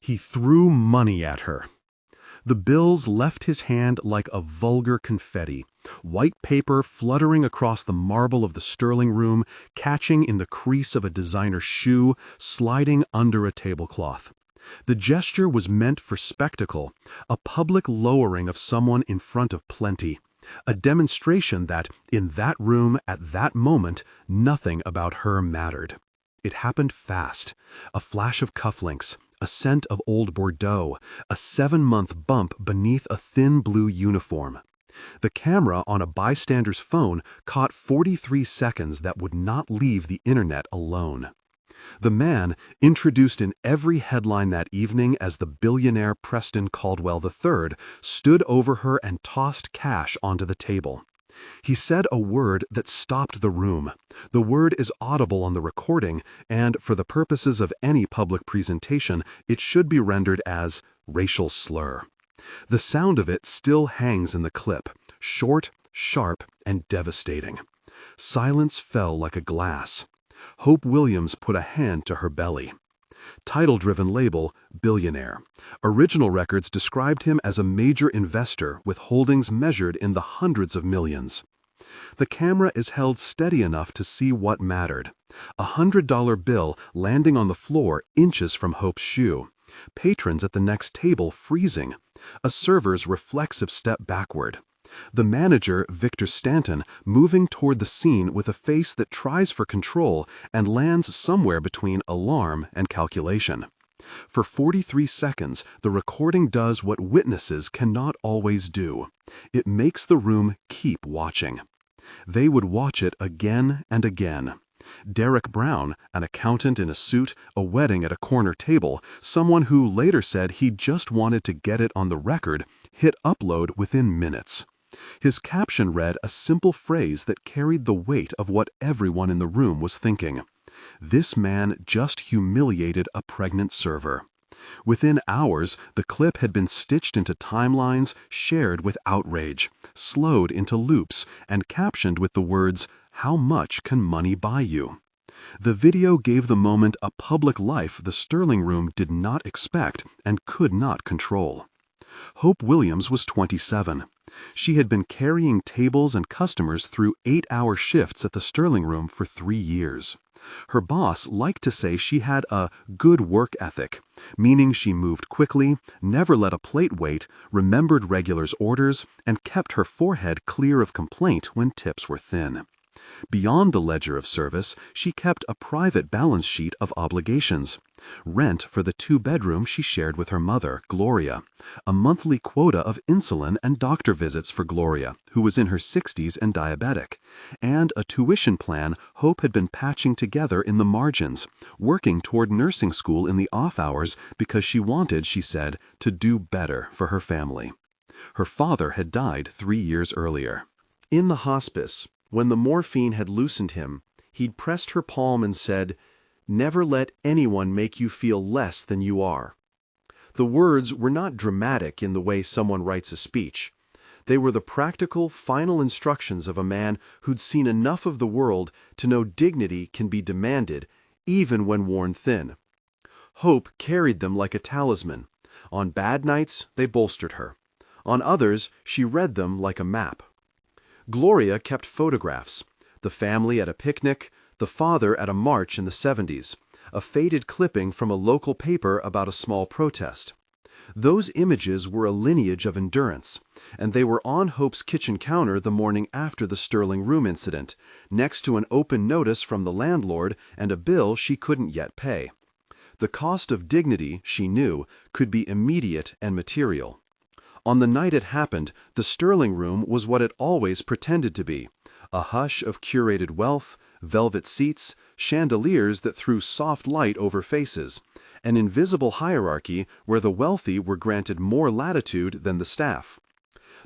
He threw money at her. The bills left his hand like a vulgar confetti, white paper fluttering across the marble of the Sterling room, catching in the crease of a designer shoe, sliding under a tablecloth. The gesture was meant for spectacle, a public lowering of someone in front of plenty, a demonstration that, in that room at that moment, nothing about her mattered. It happened fast, a flash of cufflinks, a scent of old Bordeaux, a 7-month bump beneath a thin blue uniform. The camera on a bystander's phone caught 43 seconds that would not leave the internet alone. The man, introduced in every headline that evening as the billionaire Preston Caldwell III, stood over her and tossed cash onto the table. He said a word that stopped the room. The word is audible on the recording, and for the purposes of any public presentation, it should be rendered as racial slur. The sound of it still hangs in the clip, short, sharp, and devastating. Silence fell like a glass. Hope Williams put a hand to her belly. Title-driven label, Billionaire. Original records described him as a major investor with holdings measured in the hundreds of millions. The camera is held steady enough to see what mattered. A $100 bill landing on the floor inches from Hope's shoe. Patrons at the next table freezing. A server's reflexive step backward. The manager, Victor Stanton, moving toward the scene with a face that tries for control and lands somewhere between alarm and calculation. For 43 seconds, the recording does what witnesses cannot always do. It makes the room keep watching. They would watch it again and again. Derek Brown, an accountant in a suit, a wedding at a corner table, someone who later said he just wanted to get it on the record, hit upload within minutes. His caption read a simple phrase that carried the weight of what everyone in the room was thinking. This man just humiliated a pregnant server. Within hours, the clip had been stitched into timelines, shared with outrage, slowed into loops, and captioned with the words, "How much can money buy you?" The video gave the moment a public life the Sterling room did not expect and could not control. Hope Williams was 27. She had been carrying tables and customers through 8-hour shifts at the Sterling room for 3 years. Her boss liked to say she had a good work ethic, meaning she moved quickly, never let a plate wait, remembered regulars' orders, and kept her forehead clear of complaint when tips were thin. Beyond the ledger of service, she kept a private balance sheet of obligations. Rent for the 2-bedroom she shared with her mother, Gloria. A monthly quota of insulin and doctor visits for Gloria, who was in her 60s and diabetic. And a tuition plan Hope had been patching together in the margins, working toward nursing school in the off hours because she wanted, she said, to do better for her family. Her father had died 3 years earlier. In the hospice, when the morphine had loosened him, he'd pressed her palm and said, "Never let anyone make you feel less than you are." The words were not dramatic in the way someone writes a speech. They were the practical, final instructions of a man who'd seen enough of the world to know dignity can be demanded, even when worn thin. Hope carried them like a talisman. On bad nights, they bolstered her. On others, she read them like a map. Gloria kept photographs. The family at a picnic, the father at a march in the 70s, a faded clipping from a local paper about a small protest. Those images were a lineage of endurance, and they were on Hope's kitchen counter the morning after the Sterling room incident, next to an open notice from the landlord and a bill she couldn't yet pay. The cost of dignity, she knew, could be immediate and material. On the night it happened, the Sterling room was what it always pretended to be, a hush of curated wealth, velvet seats, chandeliers that threw soft light over faces, an invisible hierarchy where the wealthy were granted more latitude than the staff.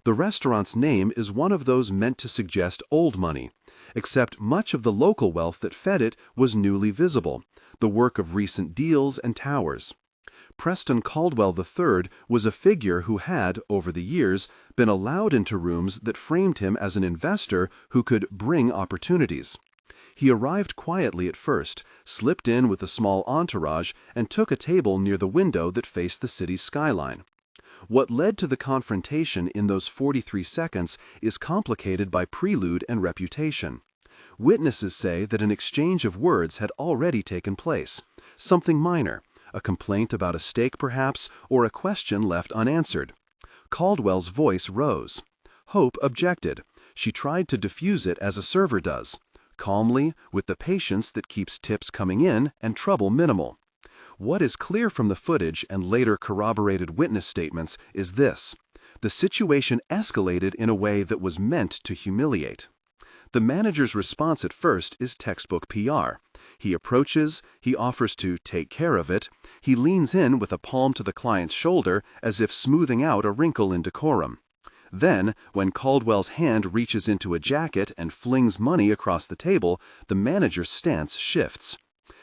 The restaurant's name is one of those meant to suggest old money, except much of the local wealth that fed it was newly visible, the work of recent deals and towers. Preston Caldwell III was a figure who had, over the years, been allowed into rooms that framed him as an investor who could bring opportunities. He arrived quietly at first, slipped in with a small entourage, and took a table near the window that faced the city's skyline. What led to the confrontation in those 43 seconds is complicated by prelude and reputation. Witnesses say that an exchange of words had already taken place, something minor, a complaint about a steak perhaps, or a question left unanswered. Caldwell's voice rose. Hope objected. She tried to diffuse it as a server does, calmly, with the patience that keeps tips coming in and trouble minimal. What is clear from the footage and later corroborated witness statements is this: the situation escalated in a way that was meant to humiliate. The manager's response at first is textbook PR. He approaches, he offers to take care of it, he leans in with a palm to the client's shoulder as if smoothing out a wrinkle in decorum. Then, when Caldwell's hand reaches into a jacket and flings money across the table, the manager's stance shifts.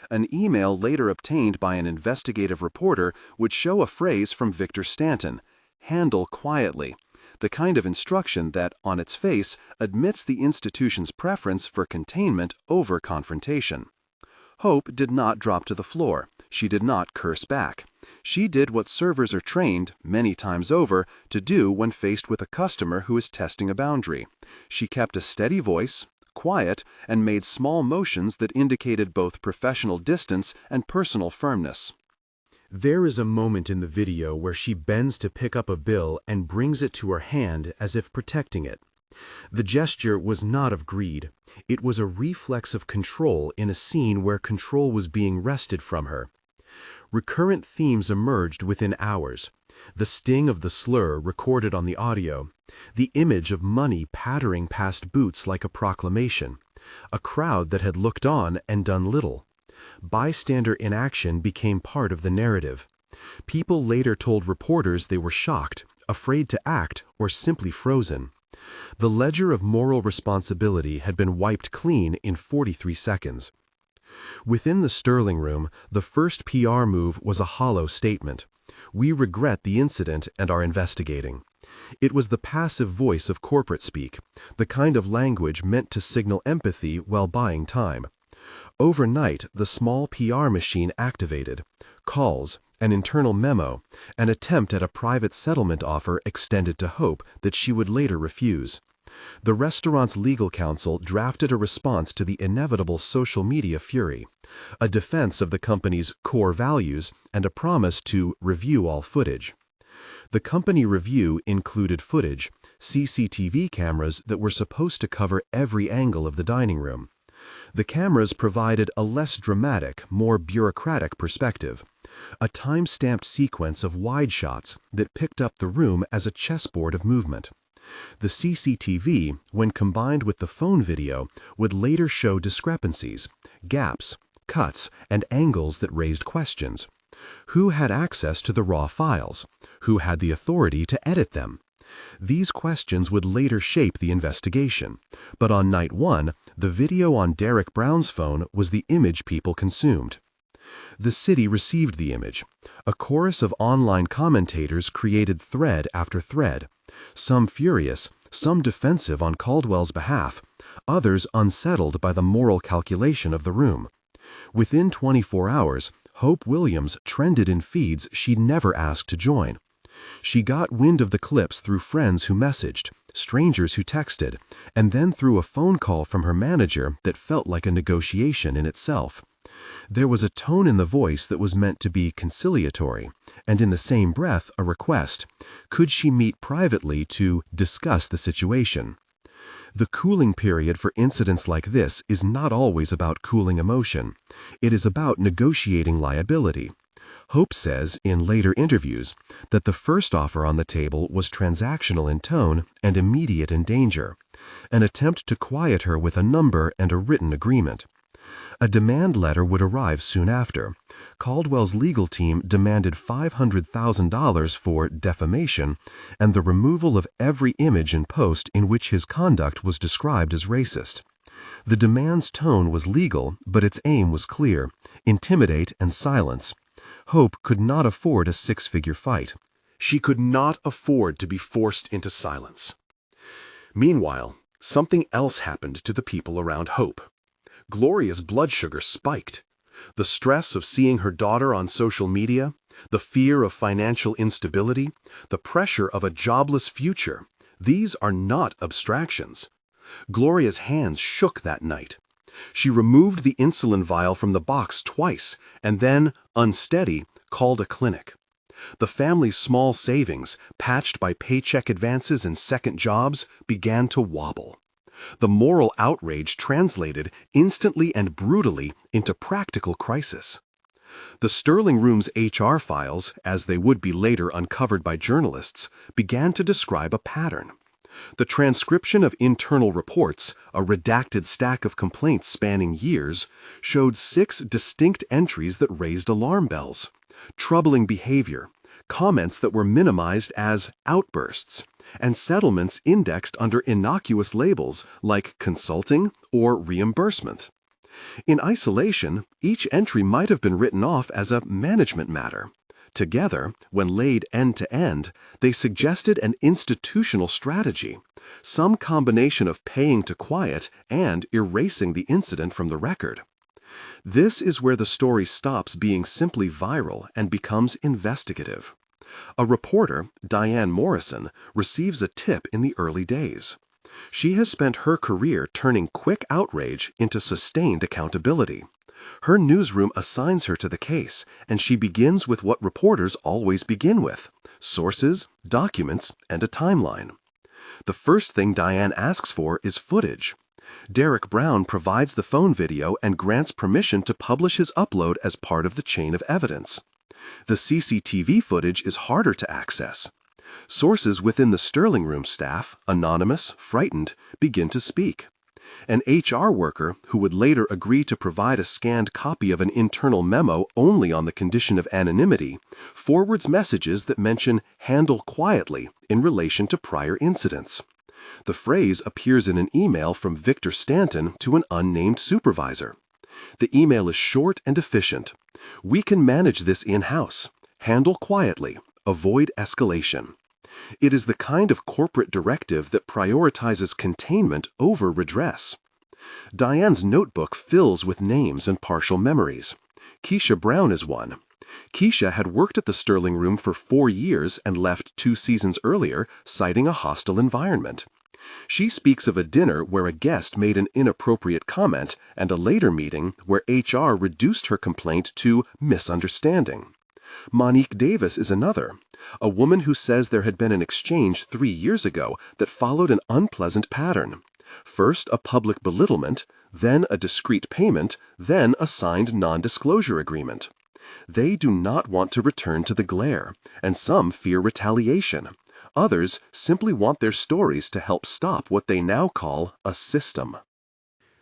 An email later obtained by an investigative reporter would show a phrase from Victor Stanton: "Handle quietly," the kind of instruction that, on its face, admits the institution's preference for containment over confrontation. Hope did not drop to the floor. She did not curse back. She did what servers are trained, many times over, to do when faced with a customer who is testing a boundary. She kept a steady voice, quiet, and made small motions that indicated both professional distance and personal firmness. There is a moment in the video where she bends to pick up a bill and brings it to her hand as if protecting it. The gesture was not of greed. It was a reflex of control in a scene where control was being wrested from her. Recurrent themes emerged within hours. The sting of the slur recorded on the audio, the image of money pattering past boots like a proclamation, a crowd that had looked on and done little. Bystander inaction became part of the narrative. People later told reporters they were shocked, afraid to act, or simply frozen. The ledger of moral responsibility had been wiped clean in 43 seconds. Within the Sterling room, the first PR move was a hollow statement: "We regret the incident and are investigating." It was the passive voice of corporate speak, the kind of language meant to signal empathy while buying time. Overnight, the small PR machine activated. Calls, an internal memo, an attempt at a private settlement offer extended to Hope that she would later refuse. The restaurant's legal counsel drafted a response to the inevitable social media fury, a defense of the company's core values, and a promise to review all footage. The company review included footage, CCTV cameras that were supposed to cover every angle of the dining room. The cameras provided a less dramatic, more bureaucratic perspective, a time-stamped sequence of wide shots that picked up the room as a chessboard of movement. The CCTV, when combined with the phone video, would later show discrepancies, gaps, cuts, and angles that raised questions. Who had access to the raw files? Who had the authority to edit them? These questions would later shape the investigation, but on night one, the video on Derek Brown's phone was the image people consumed. The city received the image. A chorus of online commentators created thread after thread, some furious, some defensive on Caldwell's behalf, others unsettled by the moral calculation of the room. Within 24 hours, Hope Williams trended in feeds she'd never asked to join. She got wind of the clips through friends who messaged, strangers who texted, and then through a phone call from her manager that felt like a negotiation in itself. There was a tone in the voice that was meant to be conciliatory, and in the same breath a request. Could she meet privately to discuss the situation? The cooling period for incidents like this is not always about cooling emotion. It is about negotiating liability. Hope says, in later interviews, that the first offer on the table was transactional in tone and immediate in danger, an attempt to quiet her with a number and a written agreement. A demand letter would arrive soon after. Caldwell's legal team demanded $500,000 for defamation and the removal of every image and post in which his conduct was described as racist. The demand's tone was legal, but its aim was clear: intimidate and silence. Hope could not afford a six-figure fight. She could not afford to be forced into silence. Meanwhile, something else happened to the people around Hope. Gloria's blood sugar spiked. The stress of seeing her daughter on social media, the fear of financial instability, the pressure of a jobless future, these are not abstractions. Gloria's hands shook that night. She removed the insulin vial from the box twice and then, unsteady, called a clinic. The family's small savings, patched by paycheck advances and second jobs, began to wobble. The moral outrage translated instantly and brutally into practical crisis. The Sterling Room's HR files, as they would be later uncovered by journalists, began to describe a pattern. The transcription of internal reports, a redacted stack of complaints spanning years, showed 6 distinct entries that raised alarm bells. Troubling behavior, comments that were minimized as outbursts, and settlements indexed under innocuous labels like consulting or reimbursement. In isolation, each entry might have been written off as a management matter. Together, when laid end to end, they suggested an institutional strategy, some combination of paying to quiet and erasing the incident from the record. This is where the story stops being simply viral and becomes investigative. A reporter, Diane Morrison, receives a tip in the early days. She has spent her career turning quick outrage into sustained accountability. Her newsroom assigns her to the case, and she begins with what reporters always begin with: sources, documents, and a timeline. The first thing Diane asks for is footage. Derek Brown provides the phone video and grants permission to publish his upload as part of the chain of evidence. The CCTV footage is harder to access. Sources within the Sterling Room staff, anonymous, frightened, begin to speak. An HR worker, who would later agree to provide a scanned copy of an internal memo only on the condition of anonymity, forwards messages that mention "handle quietly" in relation to prior incidents. The phrase appears in an email from Victor Stanton to an unnamed supervisor. The email is short and efficient. "We can manage this in-house. Handle quietly. Avoid escalation." It is the kind of corporate directive that prioritizes containment over redress. Diane's notebook fills with names and partial memories. Keisha Brown is one. Keisha had worked at the Sterling Room for 4 years and left 2 seasons earlier, citing a hostile environment. She speaks of a dinner where a guest made an inappropriate comment and a later meeting where HR reduced her complaint to misunderstanding. Monique Davis is another, a woman who says there had been an exchange 3 years ago that followed an unpleasant pattern. First a public belittlement, then a discreet payment, then a signed non-disclosure agreement. They do not want to return to the glare, and some fear retaliation. Others simply want their stories to help stop what they now call a system.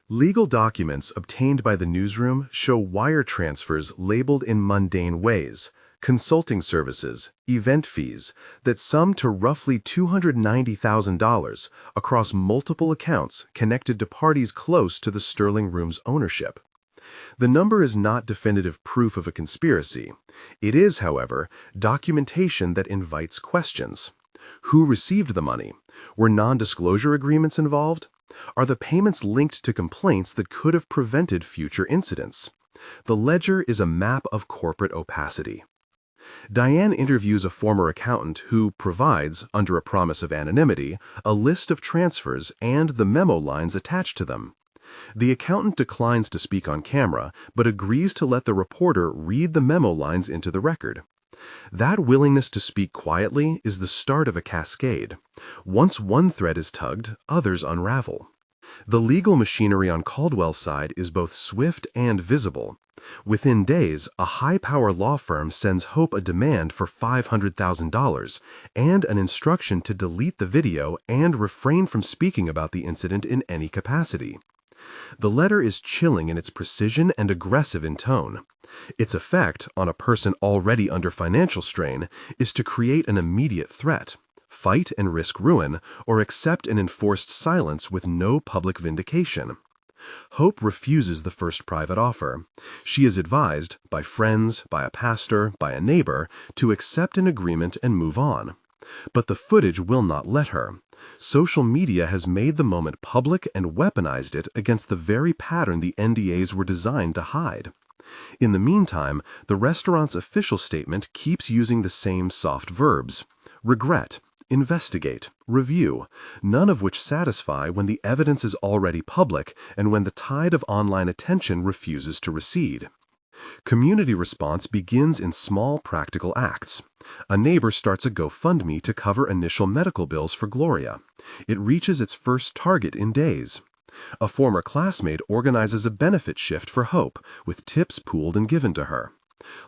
Legal documents obtained by the newsroom show wire transfers labeled in mundane ways, consulting services, event fees, that sum to roughly $290,000 across multiple accounts connected to parties close to the Sterling Room's ownership. The number is not definitive proof of a conspiracy. It is, however, documentation that invites questions. Who received the money? Were non-disclosure agreements involved? Are the payments linked to complaints that could have prevented future incidents? The ledger is a map of corporate opacity. Diane interviews a former accountant who provides, under a promise of anonymity, a list of transfers and the memo lines attached to them. The accountant declines to speak on camera, but agrees to let the reporter read the memo lines into the record. That willingness to speak quietly is the start of a cascade. Once one thread is tugged, others unravel. The legal machinery on Caldwell's side is both swift and visible. Within days, a high-power law firm sends Hope a demand for $500,000 and an instruction to delete the video and refrain from speaking about the incident in any capacity. The letter is chilling in its precision and aggressive in tone. Its effect on a person already under financial strain is to create an immediate threat: fight and risk ruin, or accept an enforced silence with no public vindication. Hope refuses the first private offer. She is advised, by friends, by a pastor, by a neighbor, to accept an agreement and move on. But the footage will not let her. Social media has made the moment public and weaponized it against the very pattern the NDAs were designed to hide. In the meantime, the restaurant's official statement keeps using the same soft verbs: regret, investigate, review, none of which satisfy when the evidence is already public and when the tide of online attention refuses to recede. Community response begins in small, practical acts. A neighbor starts a GoFundMe to cover initial medical bills for Gloria. It reaches its first target in days. A former classmate organizes a benefit shift for Hope, with tips pooled and given to her.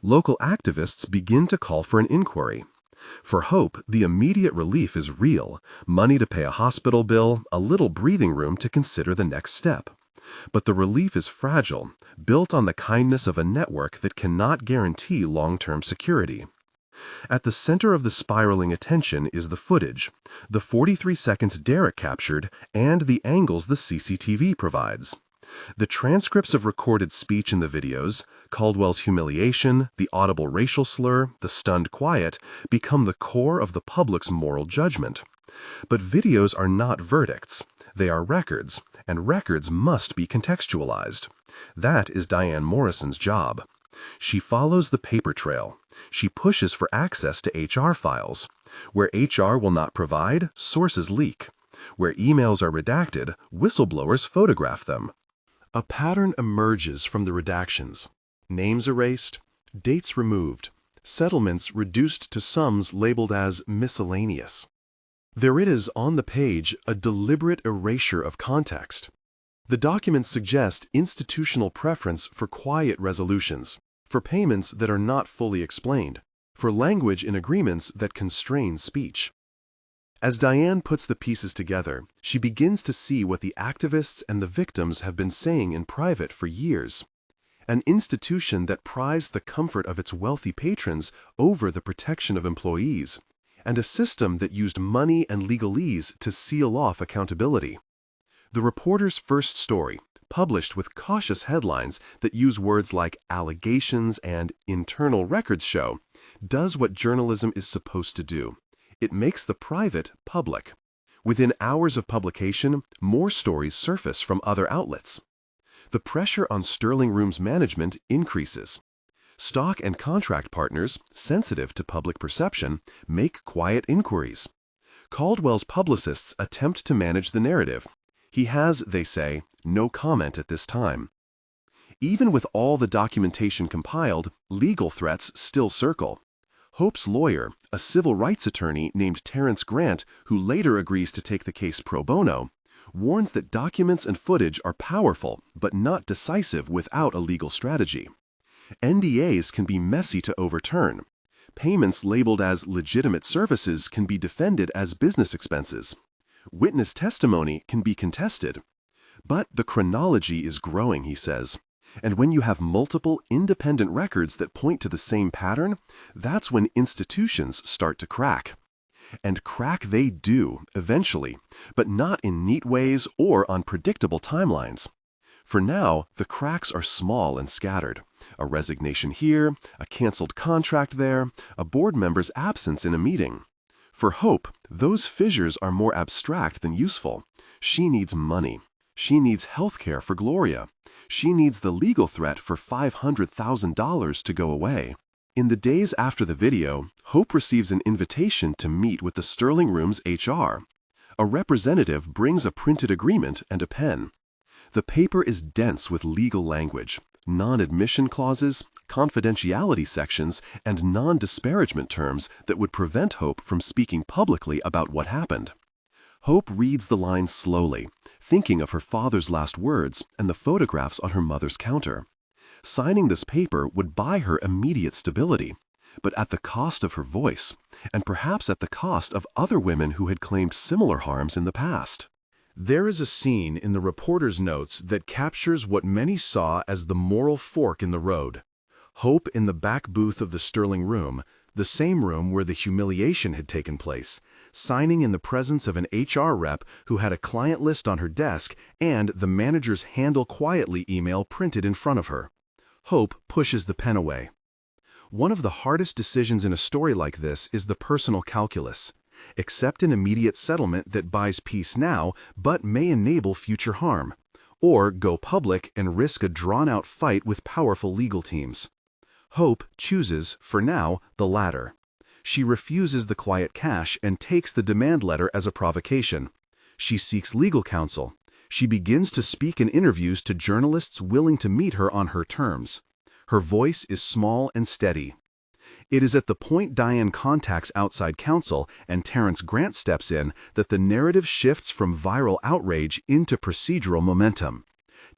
Local activists begin to call for an inquiry. For Hope, the immediate relief is real: money to pay a hospital bill, a little breathing room to consider the next step. But the relief is fragile, built on the kindness of a network that cannot guarantee long-term security. At the center of the spiraling attention is the footage, the 43 seconds Derek captured, and the angles the CCTV provides. The transcripts of recorded speech in the videos, Caldwell's humiliation, the audible racial slur, the stunned quiet, become the core of the public's moral judgment. But videos are not verdicts. They are records, and records must be contextualized. That is Diane Morrison's job. She follows the paper trail. She pushes for access to HR files. Where HR will not provide, sources leak. Where emails are redacted, whistleblowers photograph them. A pattern emerges from the redactions. Names erased, dates removed, settlements reduced to sums labeled as miscellaneous. There is, on the page, a deliberate erasure of context. The documents suggest institutional preference for quiet resolutions, for payments that are not fully explained, for language in agreements that constrain speech. As Diane puts the pieces together, she begins to see what the activists and the victims have been saying in private for years. An institution that prized the comfort of its wealthy patrons over the protection of employees, and a system that used money and legalese to seal off accountability. The reporter's first story, published with cautious headlines that use words like allegations and internal records show, does what journalism is supposed to do. It makes the private public. Within hours of publication, more stories surface from other outlets. The pressure on Sterling Room's management increases. Stock and contract partners, sensitive to public perception, make quiet inquiries. Caldwell's publicists attempt to manage the narrative. He has, they say, no comment at this time. Even with all the documentation compiled, legal threats still circle. Hope's lawyer, a civil rights attorney named Terrence Grant, who later agrees to take the case pro bono, warns that documents and footage are powerful but not decisive without a legal strategy. NDAs can be messy to overturn. Payments labeled as legitimate services can be defended as business expenses. Witness testimony can be contested. But the chronology is growing, he says. And when you have multiple independent records that point to the same pattern, that's when institutions start to crack. And crack they do, eventually, but not in neat ways or on predictable timelines. For now, the cracks are small and scattered. A resignation here, a canceled contract there, a board member's absence in a meeting. For Hope, those fissures are more abstract than useful. She needs money. She needs health care for Gloria. She needs the legal threat for $500,000 to go away. In the days after the video, Hope receives an invitation to meet with the Sterling Room's HR. A representative brings a printed agreement and a pen. The paper is dense with legal language, non-admission clauses, confidentiality sections, and non-disparagement terms that would prevent Hope from speaking publicly about what happened. Hope reads the lines slowly, thinking of her father's last words and the photographs on her mother's counter. Signing this paper would buy her immediate stability, but at the cost of her voice, and perhaps at the cost of other women who had claimed similar harms in the past. There is a scene in the reporter's notes that captures what many saw as the moral fork in the road. Hope in the back booth of the Sterling Room, the same room where the humiliation had taken place, signing in the presence of an HR rep who had a client list on her desk and the manager's handle quietly email printed in front of her. Hope pushes the pen away. One of the hardest decisions in a story like this is the personal calculus. accept an immediate settlement that buys peace now but may enable future harm, or go public and risk a drawn-out fight with powerful legal teams. Hope chooses, for now, the latter. She refuses the quiet cash and takes the demand letter as a provocation. She seeks legal counsel. She begins to speak in interviews to journalists willing to meet her on her terms. Her voice is small and steady. It is at the point Diane contacts outside counsel and Terence Grant steps in that the narrative shifts from viral outrage into procedural momentum.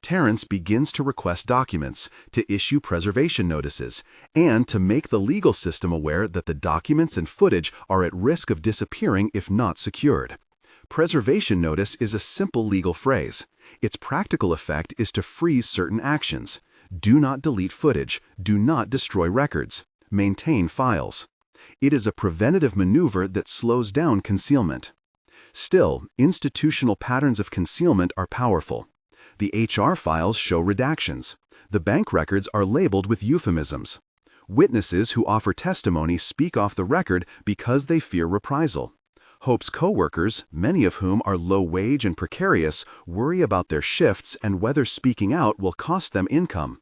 Terence begins to request documents, to issue preservation notices, and to make the legal system aware that the documents and footage are at risk of disappearing if not secured. Preservation notice is a simple legal phrase. Its practical effect is to freeze certain actions. Do not delete footage. Do not destroy records. Maintain files. It is a preventative maneuver that slows down concealment. Still, institutional patterns of concealment are powerful. The HR files show redactions. The bank records are labeled with euphemisms. Witnesses who offer testimony speak off the record because they fear reprisal. Hope's co-workers, many of whom are low-wage and precarious, worry about their shifts and whether speaking out will cost them income.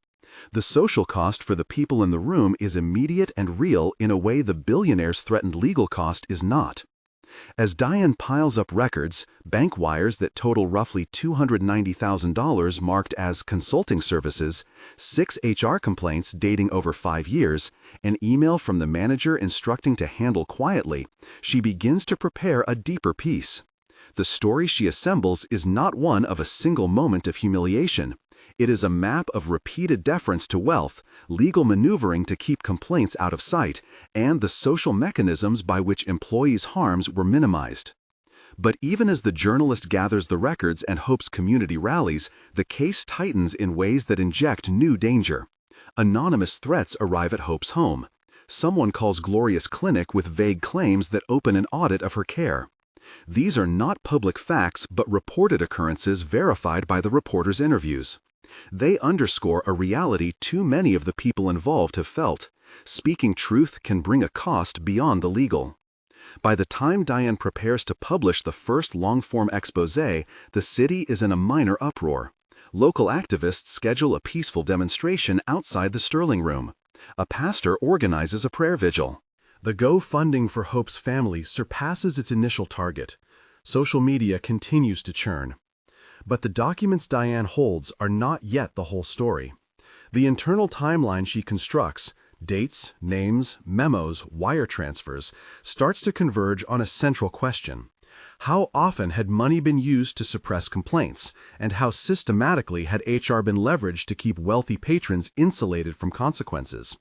The social cost for the people in the room is immediate and real in a way the billionaire's threatened legal cost is not. As Diane piles up records, bank wires that total roughly $290,000 marked as consulting services, 6 HR complaints dating over 5 years, an email from the manager instructing to handle quietly, she begins to prepare a deeper piece. The story she assembles is not one of a single moment of humiliation. It is a map of repeated deference to wealth, legal maneuvering to keep complaints out of sight, and the social mechanisms by which employees' harms were minimized. But even as the journalist gathers the records and Hope's community rallies, the case tightens in ways that inject new danger. Anonymous threats arrive at Hope's home. Someone calls Gloria's clinic with vague claims that open an audit of her care. These are not public facts but reported occurrences verified by the reporter's interviews. They underscore a reality too many of the people involved have felt. Speaking truth can bring a cost beyond the legal. By the time Diane prepares to publish the first long-form exposé, the city is in a minor uproar. Local activists schedule a peaceful demonstration outside the Sterling Room. A pastor organizes a prayer vigil. The GoFundMe for Hope's family surpasses its initial target. Social media continues to churn. But the documents Diane holds are not yet the whole story. The internal timeline she constructs, dates, names, memos, wire transfers, starts to converge on a central question. How often had money been used to suppress complaints, and how systematically had HR been leveraged to keep wealthy patrons insulated from consequences?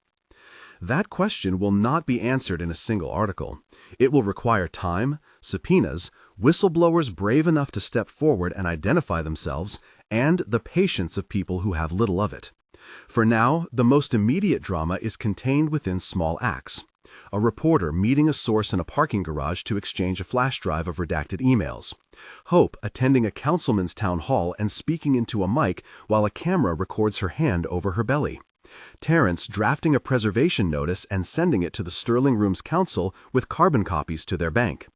That question will not be answered in a single article. It will require time, subpoenas, whistleblowers brave enough to step forward and identify themselves, and the patience of people who have little of it. For now, the most immediate drama is contained within small acts. A reporter meeting a source in a parking garage to exchange a flash drive of redacted emails. Hope attending a councilman's town hall and speaking into a mic while a camera records her hand over her belly. Terence drafting a preservation notice and sending it to the Sterling Room's counsel with carbon copies to their bank.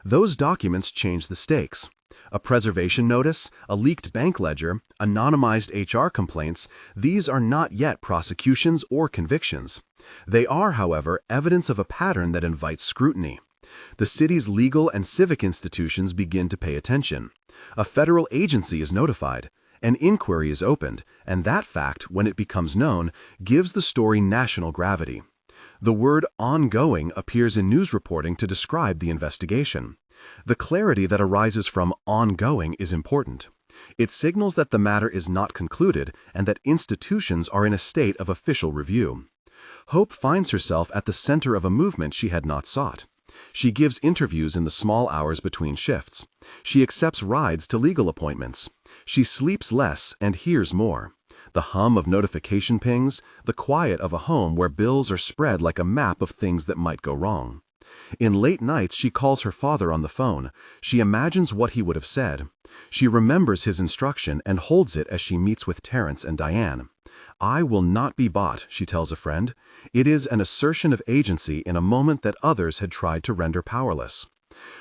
Those documents change the stakes. A preservation notice, a leaked bank ledger, anonymized HR complaints, these are not yet prosecutions or convictions. They are, however, evidence of a pattern that invites scrutiny. The city's legal and civic institutions begin to pay attention. A federal agency is notified. An inquiry is opened, and that fact, when it becomes known, gives the story national gravity. The word ongoing appears in news reporting to describe the investigation. The clarity that arises from ongoing is important. It signals that the matter is not concluded and that institutions are in a state of official review. Hope finds herself at the center of a movement she had not sought. She gives interviews in the small hours between shifts. She accepts rides to legal appointments. She sleeps less and hears more. The hum of notification pings, the quiet of a home where bills are spread like a map of things that might go wrong. In late nights, she calls her father on the phone. She imagines what he would have said. She remembers his instruction and holds it as she meets with Terence and Diane. "I will not be bought," she tells a friend. It is an assertion of agency in a moment that others had tried to render powerless.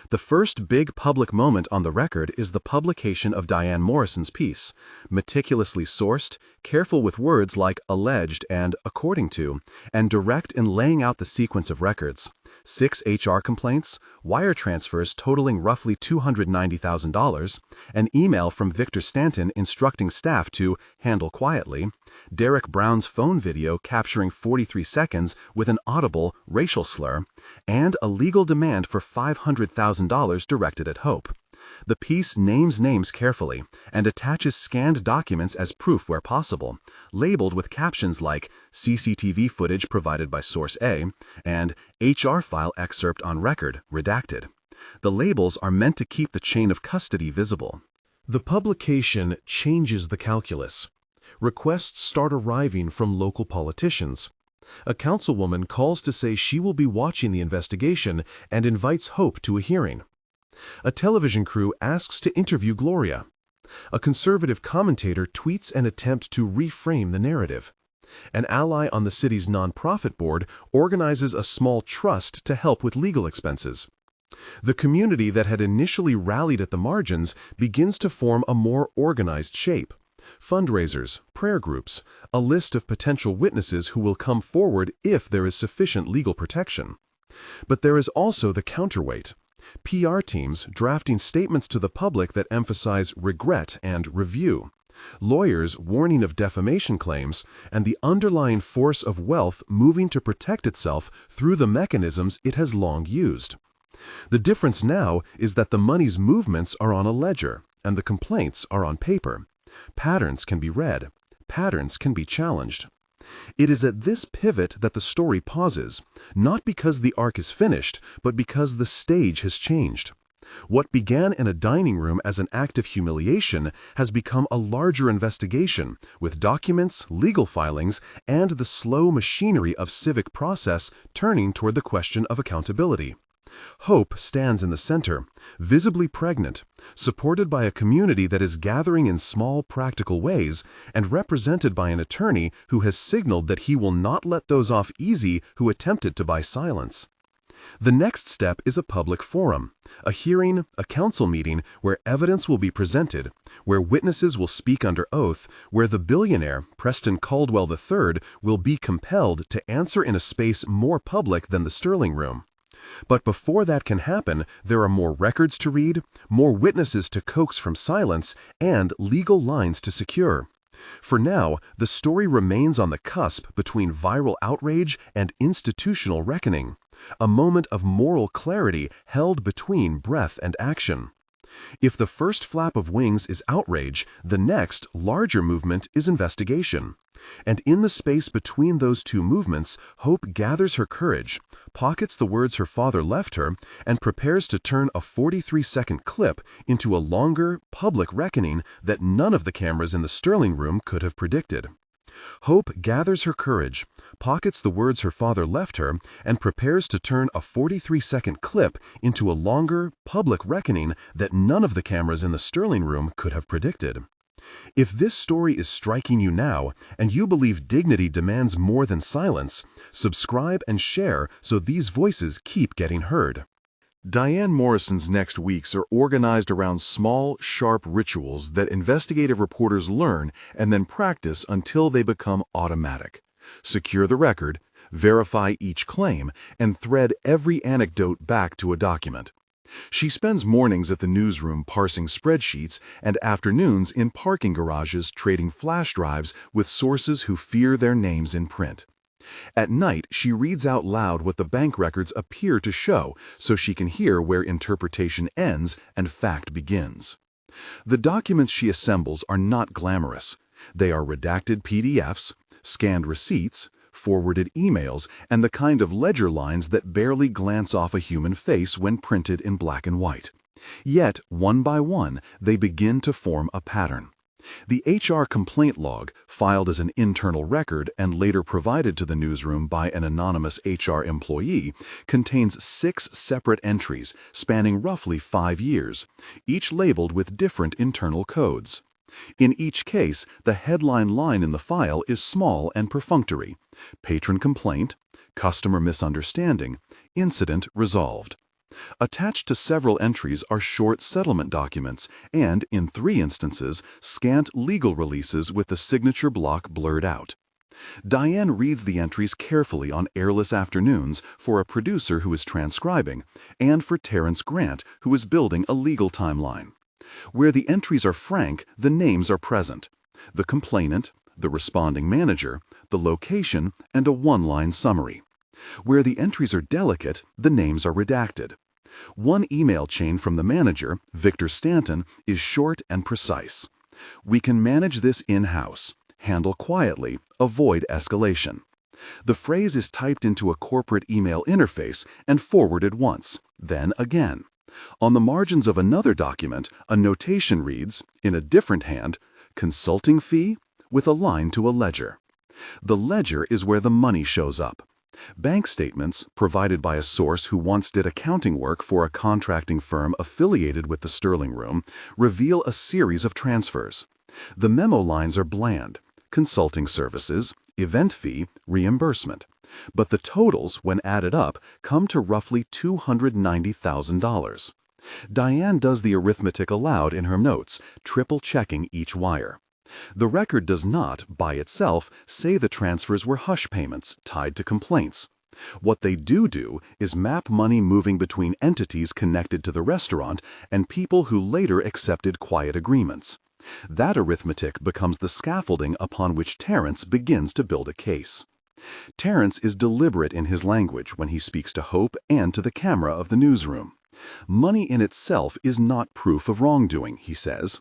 The first big public moment on the record is the publication of Diane Morrison's piece, meticulously sourced, careful with words like alleged and according to, and direct in laying out the sequence of records. 6 HR complaints, wire transfers totaling roughly $290,000, an email from Victor Stanton instructing staff to handle quietly, Derek Brown's phone video capturing 43 seconds with an audible racial slur, and a legal demand for $500,000 directed at Hope. The piece names names carefully and attaches scanned documents as proof where possible, labeled with captions like CCTV footage provided by Source A and HR file excerpt on record, redacted. The labels are meant to keep the chain of custody visible. The publication changes the calculus. Requests start arriving from local politicians. A councilwoman calls to say she will be watching the investigation and invites Hope to a hearing. A television crew asks to interview Gloria. A conservative commentator tweets an attempt to reframe the narrative. An ally on the city's nonprofit board organizes a small trust to help with legal expenses. The community that had initially rallied at the margins begins to form a more organized shape. Fundraisers, prayer groups, a list of potential witnesses who will come forward if there is sufficient legal protection. But there is also the counterweight. PR teams drafting statements to the public that emphasize regret and review, lawyers warning of defamation claims, and the underlying force of wealth moving to protect itself through the mechanisms it has long used. The difference now is that the money's movements are on a ledger, and the complaints are on paper. Patterns can be read. Patterns can be challenged. It is at this pivot that the story pauses, not because the arc is finished, but because the stage has changed. What began in a dining room as an act of humiliation has become a larger investigation, with documents, legal filings, and the slow machinery of civic process turning toward the question of accountability. Hope stands in the center, visibly pregnant, supported by a community that is gathering in small, practical ways, and represented by an attorney who has signaled that he will not let those off easy who attempted to buy silence. The next step is a public forum, a hearing, a council meeting where evidence will be presented, where witnesses will speak under oath, where the billionaire, Preston Caldwell III, will be compelled to answer in a space more public than the Sterling Room. But before that can happen, there are more records to read, more witnesses to coax from silence, and legal lines to secure. For now, the story remains on the cusp between viral outrage and institutional reckoning, a moment of moral clarity held between breath and action. If the first flap of wings is outrage, the next, larger movement is investigation. And in the space between those two movements, Hope gathers her courage, pockets the words her father left her, and prepares to turn a 43-second clip into a longer, public reckoning that none of the cameras in the Sterling Room could have predicted. Hope gathers her courage, pockets the words her father left her, and prepares to turn a 43-second clip into a longer, public reckoning that none of the cameras in the Sterling Room could have predicted. If this story is striking you now, and you believe dignity demands more than silence, subscribe and share so these voices keep getting heard. Diane Morrison's next weeks are organized around small, sharp rituals that investigative reporters learn and then practice until they become automatic. Secure the record, verify each claim, and thread every anecdote back to a document. She spends mornings at the newsroom parsing spreadsheets and afternoons in parking garages trading flash drives with sources who fear their names in print. At night, she reads out loud what the bank records appear to show so she can hear where interpretation ends and fact begins. The documents she assembles are not glamorous. They are redacted PDFs, scanned receipts, forwarded emails, and the kind of ledger lines that barely glance off a human face when printed in black and white. Yet, one by one, they begin to form a pattern. The HR complaint log, filed as an internal record and later provided to the newsroom by an anonymous HR employee, contains 6 separate entries spanning roughly 5 years, each labeled with different internal codes. In each case, the headline line in the file is small and perfunctory: patron complaint, customer misunderstanding, incident resolved. Attached to several entries are short settlement documents and, in 3 instances, scant legal releases with the signature block blurred out. Diane reads the entries carefully on airless afternoons for a producer who is transcribing, and for Terence Grant, who is building a legal timeline. Where the entries are frank, the names are present: the complainant, the responding manager, the location, and a one-line summary. Where the entries are delicate, the names are redacted. One email chain from the manager, Victor Stanton, is short and precise. "We can manage this in-house. Handle quietly. Avoid escalation." The phrase is typed into a corporate email interface and forwarded once, then again. On the margins of another document, a notation reads, in a different hand, "Consulting fee?" with a line to a ledger. The ledger is where the money shows up. Bank statements, provided by a source who once did accounting work for a contracting firm affiliated with the Sterling Room, reveal a series of transfers. The memo lines are bland: consulting services, event fee, reimbursement. But the totals, when added up, come to roughly $290,000. Diane does the arithmetic aloud in her notes, triple-checking each wire. The record does not, by itself, say the transfers were hush payments tied to complaints. What they do is map money moving between entities connected to the restaurant and people who later accepted quiet agreements. That arithmetic becomes the scaffolding upon which Terence begins to build a case. Terence is deliberate in his language when he speaks to Hope and to the camera of the newsroom. Money in itself is not proof of wrongdoing, he says.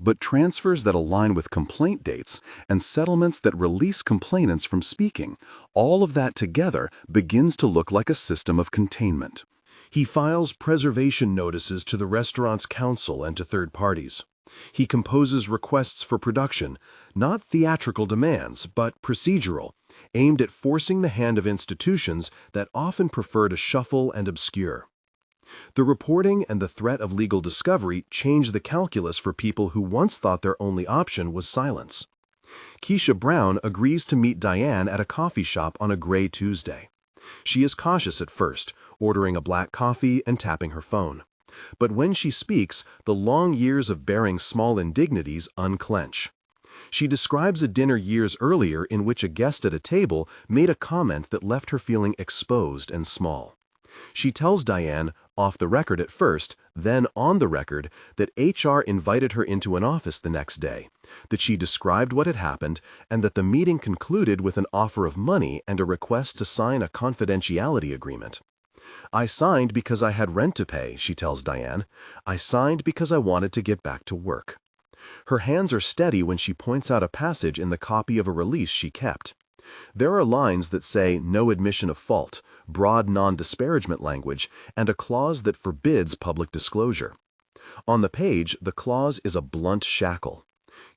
But transfers that align with complaint dates and settlements that release complainants from speaking, all of that together begins to look like a system of containment. He files preservation notices to the restaurant's counsel and to third parties. He composes requests for production, not theatrical demands, but procedural, aimed at forcing the hand of institutions that often prefer to shuffle and obscure. The reporting and the threat of legal discovery change the calculus for people who once thought their only option was silence. Keisha Brown agrees to meet Diane at a coffee shop on a gray Tuesday. She is cautious at first, ordering a black coffee and tapping her phone. But when she speaks, the long years of bearing small indignities unclench. She describes a dinner years earlier in which a guest at a table made a comment that left her feeling exposed and small. She tells Diane, off the record at first, then on the record, that HR invited her into an office the next day, that she described what had happened, and that the meeting concluded with an offer of money and a request to sign a confidentiality agreement. "I signed because I had rent to pay," she tells Diane. "I signed because I wanted to get back to work." Her hands are steady when she points out a passage in the copy of a release she kept. There are lines that say no admission of fault, broad non-disparagement language, and a clause that forbids public disclosure. On the page, the clause is a blunt shackle.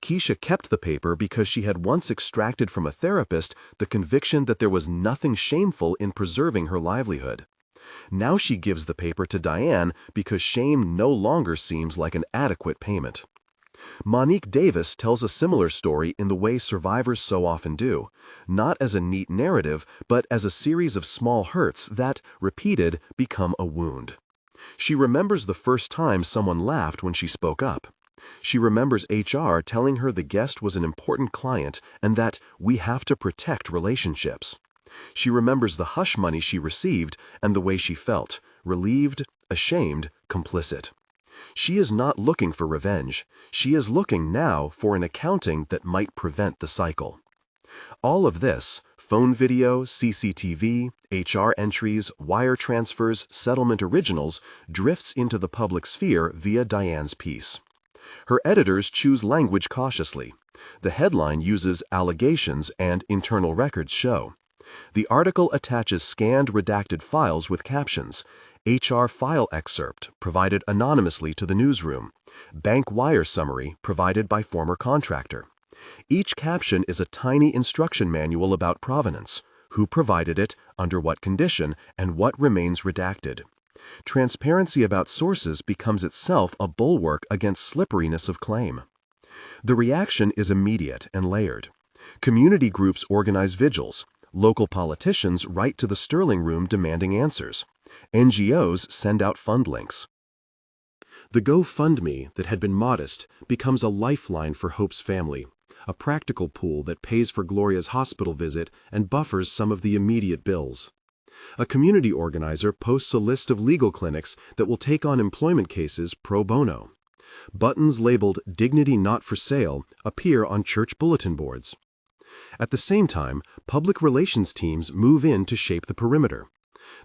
Keisha kept the paper because she had once extracted from a therapist the conviction that there was nothing shameful in preserving her livelihood. Now she gives the paper to Diane because shame no longer seems like an adequate payment. Monique Davis tells a similar story in the way survivors so often do, not as a neat narrative, but as a series of small hurts that, repeated, become a wound. She remembers the first time someone laughed when she spoke up. She remembers HR telling her the guest was an important client and that we have to protect relationships. She remembers the hush money she received and the way she felt, relieved, ashamed, complicit. She is not looking for revenge. She is looking now for an accounting that might prevent the cycle. All of this, phone video, CCTV, HR entries, wire transfers, settlement originals, drifts into the public sphere via Diane's piece. Her editors choose language cautiously. The headline uses allegations and internal records show. The article attaches scanned redacted files with captions. HR file excerpt provided anonymously to the newsroom. Bank wire summary provided by former contractor. Each caption is a tiny instruction manual about provenance, who provided it, under what condition, and what remains redacted. Transparency about sources becomes itself a bulwark against slipperiness of claim. The reaction is immediate and layered. Community groups organize vigils. Local politicians write to the Sterling Room demanding answers. NGOs send out fund links. The GoFundMe that had been modest becomes a lifeline for Hope's family, a practical pool that pays for Gloria's hospital visit and buffers some of the immediate bills. A community organizer posts a list of legal clinics that will take on employment cases pro bono. Buttons labeled "Dignity Not for Sale" appear on church bulletin boards. At the same time, public relations teams move in to shape the perimeter.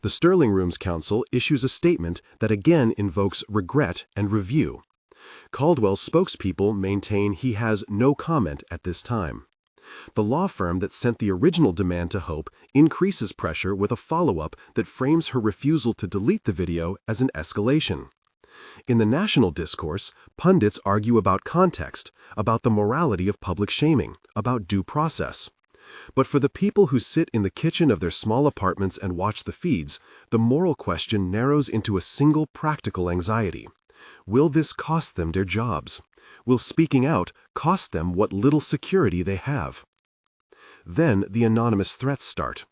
The Sterling Room's counsel issues a statement that again invokes regret and review. Caldwell's spokespeople maintain he has no comment at this time. The law firm that sent the original demand to Hope increases pressure with a follow-up that frames her refusal to delete the video as an escalation. In the national discourse, pundits argue about context, about the morality of public shaming, about due process. But for the people who sit in the kitchen of their small apartments and watch the feeds, the moral question narrows into a single practical anxiety. Will this cost them their jobs? Will speaking out cost them what little security they have? Then the anonymous threats start.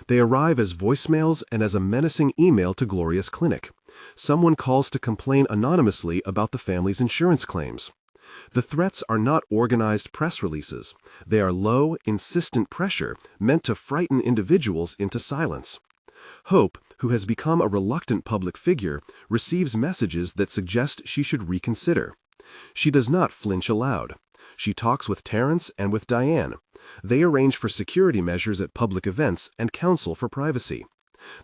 They arrive as voicemails and as a menacing email to Gloria's clinic. Someone calls to complain anonymously about the family's insurance claims. The threats are not organized press releases. They are low, insistent pressure meant to frighten individuals into silence. Hope, who has become a reluctant public figure, receives messages that suggest she should reconsider. She does not flinch aloud. She talks with Terrence and with Diane. They arrange for security measures at public events and counsel for privacy.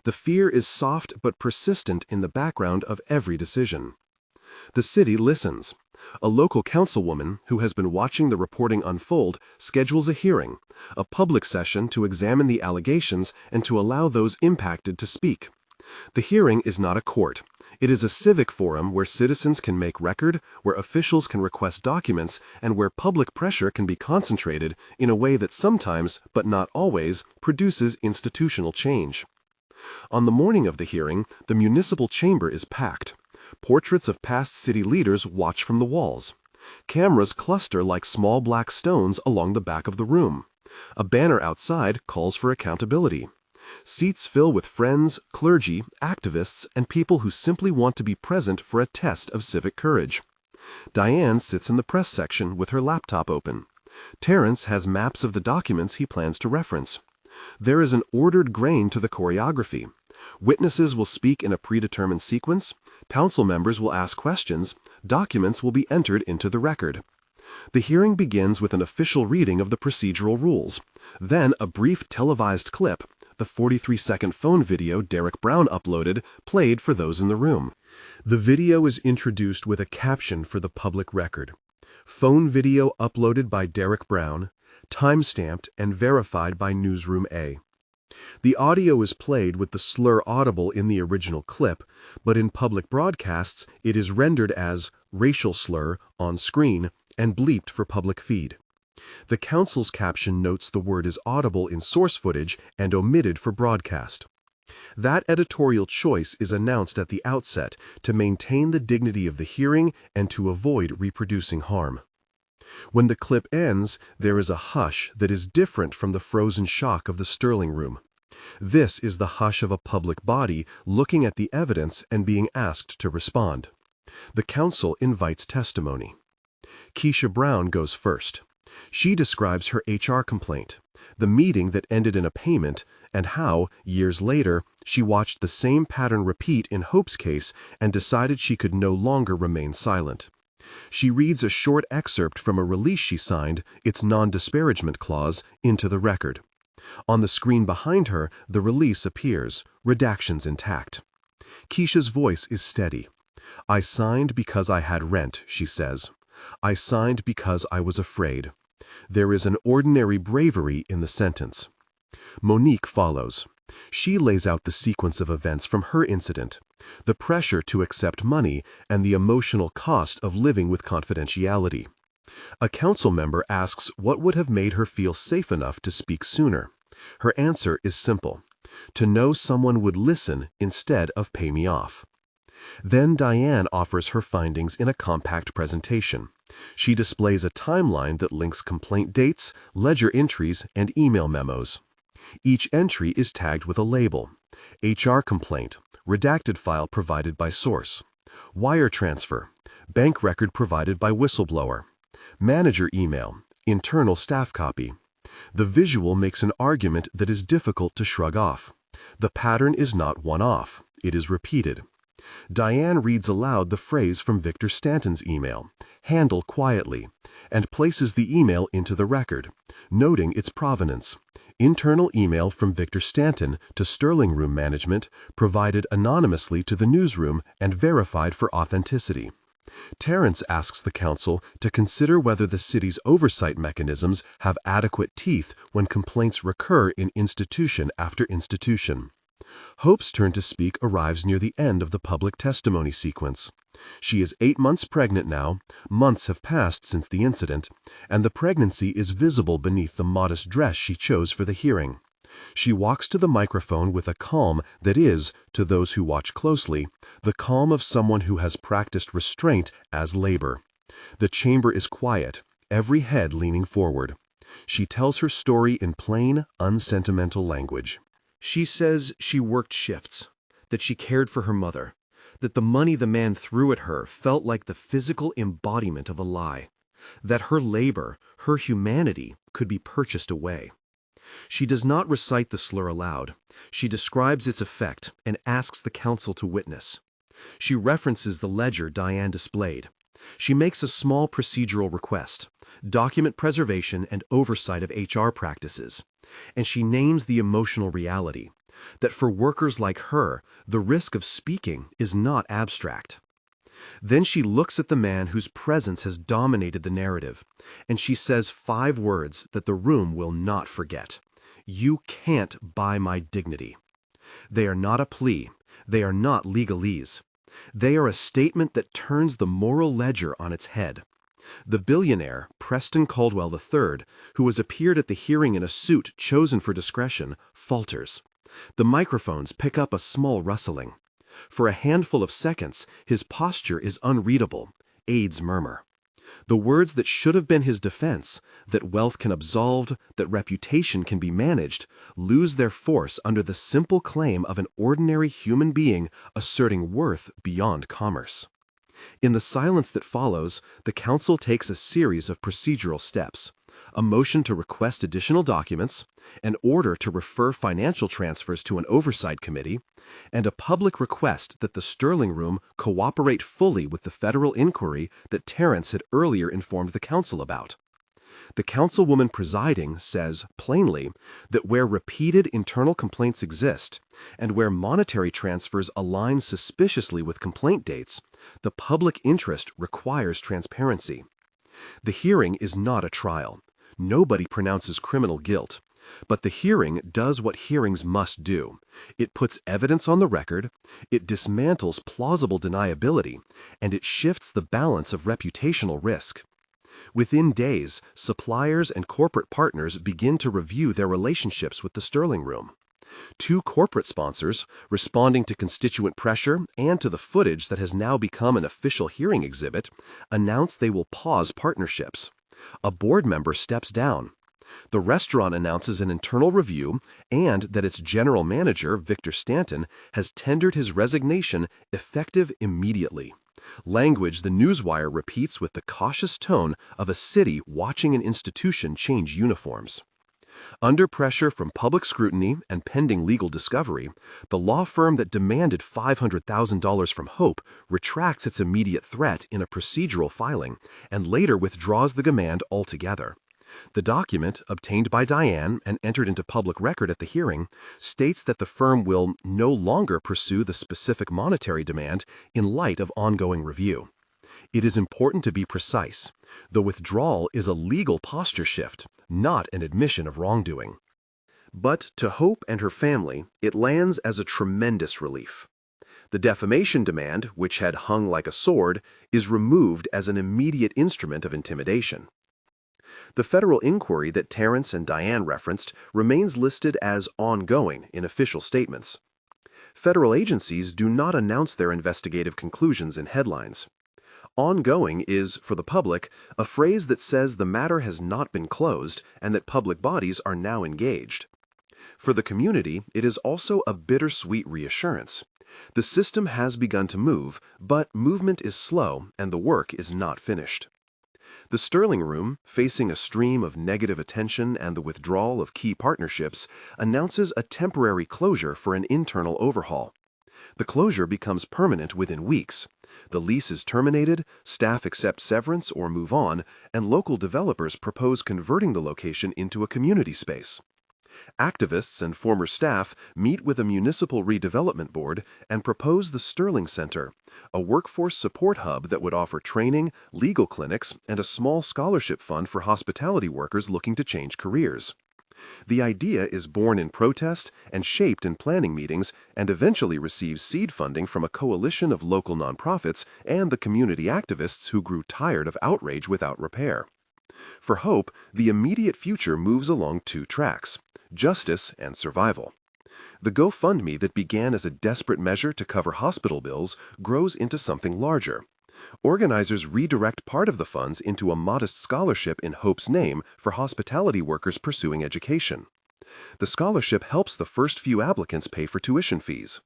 The fear is soft but persistent in the background of every decision. The city listens. A local councilwoman, who has been watching the reporting unfold, schedules a hearing, a public session to examine the allegations and to allow those impacted to speak. The hearing is not a court. It is a civic forum where citizens can make record, where officials can request documents, and where public pressure can be concentrated in a way that sometimes, but not always, produces institutional change. On the morning of the hearing, the municipal chamber is packed. Portraits of past city leaders watch from the walls. Cameras cluster like small black stones along the back of the room. A banner outside calls for accountability. Seats fill with friends, clergy, activists, and people who simply want to be present for a test of civic courage. Diane sits in the press section with her laptop open. Terrence has maps of the documents he plans to reference. There is an ordered grain to the choreography. Witnesses will speak in a predetermined sequence, council members will ask questions, documents will be entered into the record. The hearing begins with an official reading of the procedural rules, then a brief televised clip, the 43-second phone video Derek Brown uploaded, played for those in the room. The video is introduced with a caption for the public record. Phone video uploaded by Derek Brown, time-stamped and verified by Newsroom A. The audio is played with the slur audible in the original clip, but in public broadcasts it is rendered as racial slur on screen and bleeped for public feed. The council's caption notes the word is audible in source footage and omitted for broadcast. That editorial choice is announced at the outset to maintain the dignity of the hearing and to avoid reproducing harm. When the clip ends, there is a hush that is different from the frozen shock of the Sterling Room. This is the hush of a public body looking at the evidence and being asked to respond. The council invites testimony. Keisha Brown goes first. She describes her HR complaint, the meeting that ended in a payment, and how, years later, she watched the same pattern repeat in Hope's case and decided she could no longer remain silent. She reads a short excerpt from a release she signed, its non-disparagement clause, into the record. On the screen behind her, the release appears, redactions intact. Keisha's voice is steady. "I signed because I had rent," she says. "I signed because I was afraid." There is an ordinary bravery in the sentence. Monique follows. She lays out the sequence of events from her incident, the pressure to accept money and the emotional cost of living with confidentiality. A council member asks what would have made her feel safe enough to speak sooner. Her answer is simple: to know someone would listen instead of pay me off. Then Diane offers her findings in a compact presentation. She displays a timeline that links complaint dates, ledger entries, and email memos. Each entry is tagged with a label: HR complaint, redacted file provided by source. Wire transfer, bank record provided by whistleblower. Manager email, internal staff copy. The visual makes an argument that is difficult to shrug off. The pattern is not one-off, it is repeated. Diane reads aloud the phrase from Victor Stanton's email, "Handle quietly," and places the email into the record, noting its provenance. Internal email from Victor Stanton to Sterling Room Management, provided anonymously to the newsroom and verified for authenticity. Terrence asks the council to consider whether the city's oversight mechanisms have adequate teeth when complaints recur in institution after institution. Hope's turn to speak arrives near the end of the public testimony sequence. She is 8 months pregnant now, months have passed since the incident, and the pregnancy is visible beneath the modest dress she chose for the hearing. She walks to the microphone with a calm that is, to those who watch closely, the calm of someone who has practiced restraint as labor. The chamber is quiet, every head leaning forward. She tells her story in plain, unsentimental language. She says she worked shifts, that she cared for her mother, that the money the man threw at her felt like the physical embodiment of a lie, that her labor, her humanity, could be purchased away. She does not recite the slur aloud. She describes its effect and asks the council to witness. She references the ledger Diane displayed. She makes a small procedural request, document preservation and oversight of HR practices, and she names the emotional reality, that for workers like her, the risk of speaking is not abstract. Then she looks at the man whose presence has dominated the narrative, and she says 5 words that the room will not forget. "You can't buy my dignity." They are not a plea. They are not legalese. They are a statement that turns the moral ledger on its head. The billionaire, Preston Caldwell III, who has appeared at the hearing in a suit chosen for discretion, falters. The microphones pick up a small rustling. For a handful of seconds, his posture is unreadable. Aides murmur. The words that should have been his defense, that wealth can absolve, that reputation can be managed, lose their force under the simple claim of an ordinary human being asserting worth beyond commerce. In the silence that follows, the council takes a series of procedural steps: a motion to request additional documents, an order to refer financial transfers to an oversight committee, and a public request that the Sterling Room cooperate fully with the federal inquiry that Terrence had earlier informed the council about. The councilwoman presiding says, plainly, that where repeated internal complaints exist, and where monetary transfers align suspiciously with complaint dates, the public interest requires transparency. The hearing is not a trial. Nobody pronounces criminal guilt. But the hearing does what hearings must do. It puts evidence on the record, it dismantles plausible deniability, and it shifts the balance of reputational risk. Within days, suppliers and corporate partners begin to review their relationships with the Sterling Room. 2 corporate sponsors, responding to constituent pressure and to the footage that has now become an official hearing exhibit, announce they will pause partnerships. A board member steps down. The restaurant announces an internal review and that its general manager, Victor Stanton, has tendered his resignation effective immediately. Language the newswire repeats with the cautious tone of a city watching an institution change uniforms. Under pressure from public scrutiny and pending legal discovery, the law firm that demanded $500,000 from Hope retracts its immediate threat in a procedural filing and later withdraws the demand altogether. The document, obtained by Diane and entered into public record at the hearing, states that the firm will no longer pursue the specific monetary demand in light of ongoing review. It is important to be precise. The withdrawal is a legal posture shift, not an admission of wrongdoing. But to Hope and her family, it lands as a tremendous relief. The defamation demand, which had hung like a sword, is removed as an immediate instrument of intimidation. The federal inquiry that Terrence and Diane referenced remains listed as ongoing in official statements. Federal agencies do not announce their investigative conclusions in headlines. Ongoing is, for the public, a phrase that says the matter has not been closed and that public bodies are now engaged. For the community, it is also a bittersweet reassurance. The system has begun to move, but movement is slow and the work is not finished. The Sterling Room, facing a stream of negative attention and the withdrawal of key partnerships, announces a temporary closure for an internal overhaul. The closure becomes permanent within weeks. The lease is terminated, staff accept severance or move on, and local developers propose converting the location into a community space. Activists and former staff meet with a municipal redevelopment board and propose the Sterling Center, a workforce support hub that would offer training, legal clinics, and a small scholarship fund for hospitality workers looking to change careers. The idea is born in protest and shaped in planning meetings and eventually receives seed funding from a coalition of local nonprofits and the community activists who grew tired of outrage without repair. For Hope, the immediate future moves along two tracks: justice and survival. The GoFundMe that began as a desperate measure to cover hospital bills grows into something larger. Organizers redirect part of the funds into a modest scholarship in Hope's name for hospitality workers pursuing education. The scholarship helps the first few applicants pay for tuition fees.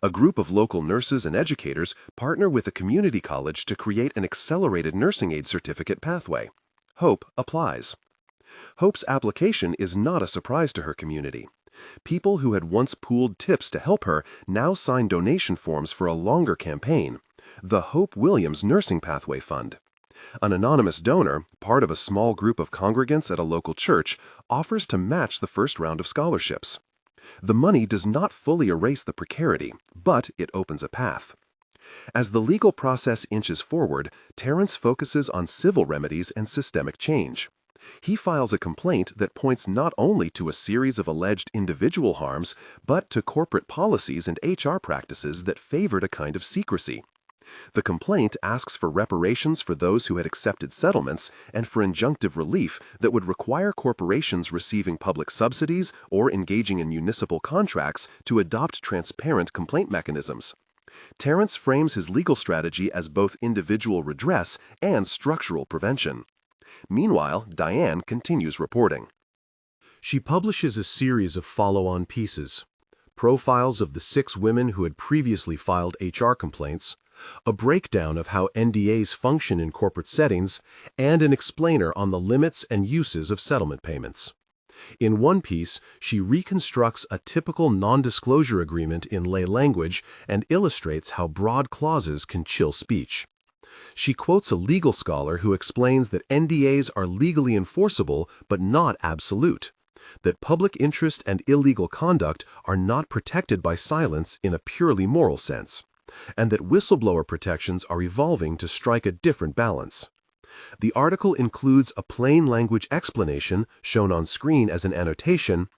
A group of local nurses and educators partner with a community college to create an accelerated nursing aid certificate pathway. Hope applies. Hope's application is not a surprise to her community. People who had once pooled tips to help her now sign donation forms for a longer campaign, the Hope Williams Nursing Pathway Fund. An anonymous donor, part of a small group of congregants at a local church, offers to match the first round of scholarships. The money does not fully erase the precarity, but it opens a path. As the legal process inches forward, Terrence focuses on civil remedies and systemic change. He files a complaint that points not only to a series of alleged individual harms, but to corporate policies and HR practices that favored a kind of secrecy. The complaint asks for reparations for those who had accepted settlements and for injunctive relief that would require corporations receiving public subsidies or engaging in municipal contracts to adopt transparent complaint mechanisms. Terrence frames his legal strategy as both individual redress and structural prevention. Meanwhile, Diane continues reporting. She publishes a series of follow-on pieces: profiles of the 6 women who had previously filed HR complaints, a breakdown of how NDAs function in corporate settings, and an explainer on the limits and uses of settlement payments. In one piece, she reconstructs a typical non-disclosure agreement in lay language and illustrates how broad clauses can chill speech. She quotes a legal scholar who explains that NDAs are legally enforceable but not absolute, that public interest and illegal conduct are not protected by silence in a purely moral sense, and that whistleblower protections are evolving to strike a different balance. The article includes a plain language explanation, shown on screen as an annotation.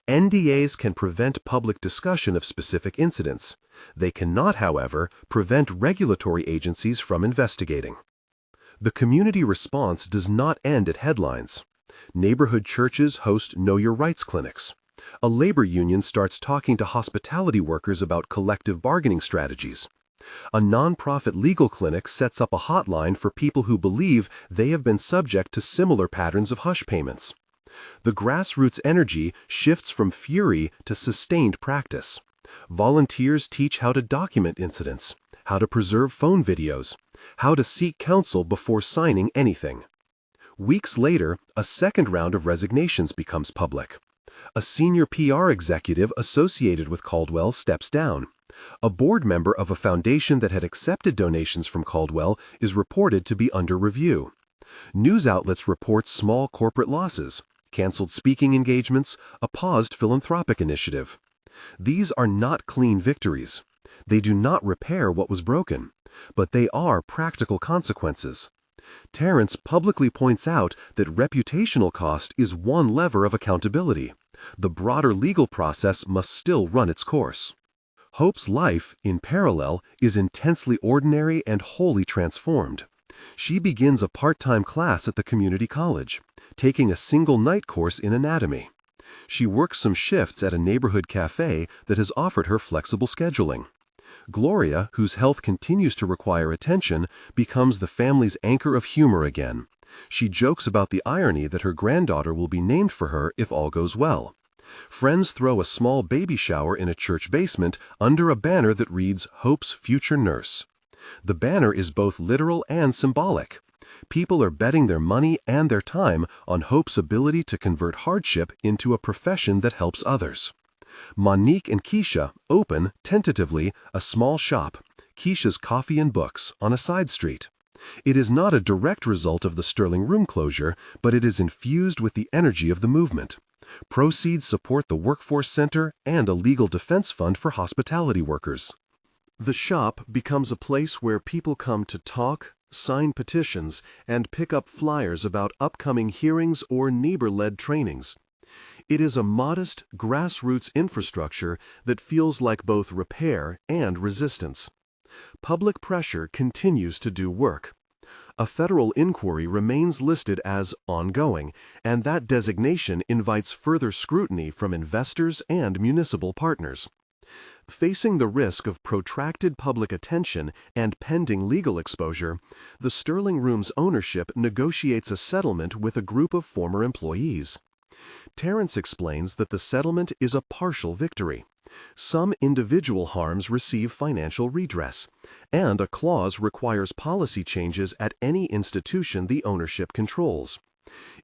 NDAs can prevent public discussion of specific incidents. They cannot, however, prevent regulatory agencies from investigating. The community response does not end at headlines. Neighborhood churches host Know Your Rights clinics. A labor union starts talking to hospitality workers about collective bargaining strategies. A nonprofit legal clinic sets up a hotline for people who believe they have been subject to similar patterns of hush payments. The grassroots energy shifts from fury to sustained practice. Volunteers teach how to document incidents, how to preserve phone videos, how to seek counsel before signing anything. Weeks later, a second round of resignations becomes public. A senior PR executive associated with Caldwell steps down. A board member of a foundation that had accepted donations from Caldwell is reported to be under review. News outlets report small corporate losses, canceled speaking engagements, a paused philanthropic initiative. These are not clean victories. They do not repair what was broken, but they are practical consequences. Terrence publicly points out that reputational cost is one lever of accountability. The broader legal process must still run its course. Hope's life, in parallel, is intensely ordinary and wholly transformed. She begins a part-time class at the community college, taking a single night course in anatomy. She works some shifts at a neighborhood cafe that has offered her flexible scheduling. Gloria, whose health continues to require attention, becomes the family's anchor of humor again. She jokes about the irony that her granddaughter will be named for her if all goes well. Friends throw a small baby shower in a church basement under a banner that reads Hope's Future Nurse. The banner is both literal and symbolic. People are betting their money and their time on Hope's ability to convert hardship into a profession that helps others. Monique and Keisha open, tentatively, a small shop, Keisha's Coffee and Books, on a side street. It is not a direct result of the Sterling Room closure, but it is infused with the energy of the movement. Proceeds support the Workforce Center and a legal defense fund for hospitality workers. The shop becomes a place where people come to talk, sign petitions, and pick up flyers about upcoming hearings or neighbor-led trainings. It is a modest, grassroots infrastructure that feels like both repair and resistance. Public pressure continues to do work. A federal inquiry remains listed as ongoing, and that designation invites further scrutiny from investors and municipal partners. Facing the risk of protracted public attention and pending legal exposure, the Sterling Room's ownership negotiates a settlement with a group of former employees. Terrence explains that the settlement is a partial victory. Some individual harms receive financial redress, and a clause requires policy changes at any institution the ownership controls.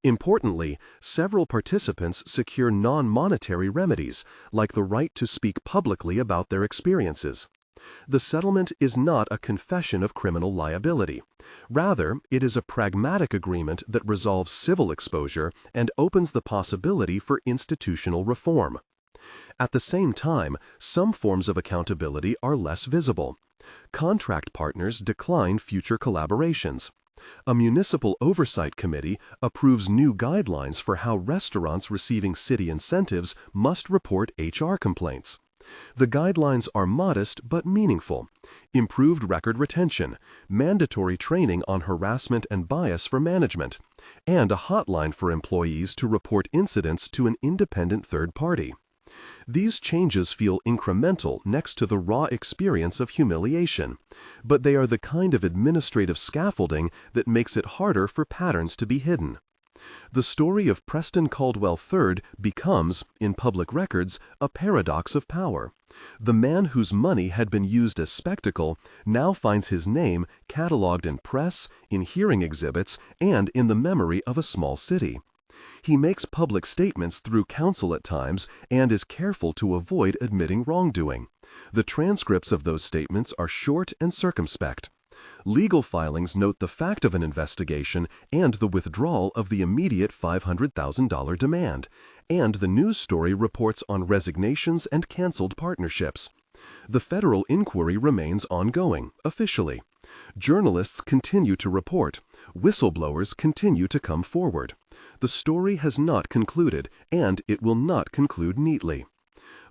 Importantly, several participants secure non-monetary remedies, like the right to speak publicly about their experiences. The settlement is not a confession of criminal liability. Rather, it is a pragmatic agreement that resolves civil exposure and opens the possibility for institutional reform. At the same time, some forms of accountability are less visible. Contract partners decline future collaborations. A municipal oversight committee approves new guidelines for how restaurants receiving city incentives must report HR complaints. The guidelines are modest but meaningful. Improved record retention, mandatory training on harassment and bias for management, and a hotline for employees to report incidents to an independent third party. These changes feel incremental next to the raw experience of humiliation, but they are the kind of administrative scaffolding that makes it harder for patterns to be hidden. The story of Preston Caldwell III becomes, in public records, a paradox of power. The man whose money had been used as spectacle now finds his name cataloged in press, in hearing exhibits, and in the memory of a small city. He makes public statements through counsel at times and is careful to avoid admitting wrongdoing. The transcripts of those statements are short and circumspect. Legal filings note the fact of an investigation and the withdrawal of the immediate $500,000 demand, and the news story reports on resignations and canceled partnerships. The federal inquiry remains ongoing, officially. Journalists continue to report. Whistleblowers continue to come forward. The story has not concluded, and it will not conclude neatly.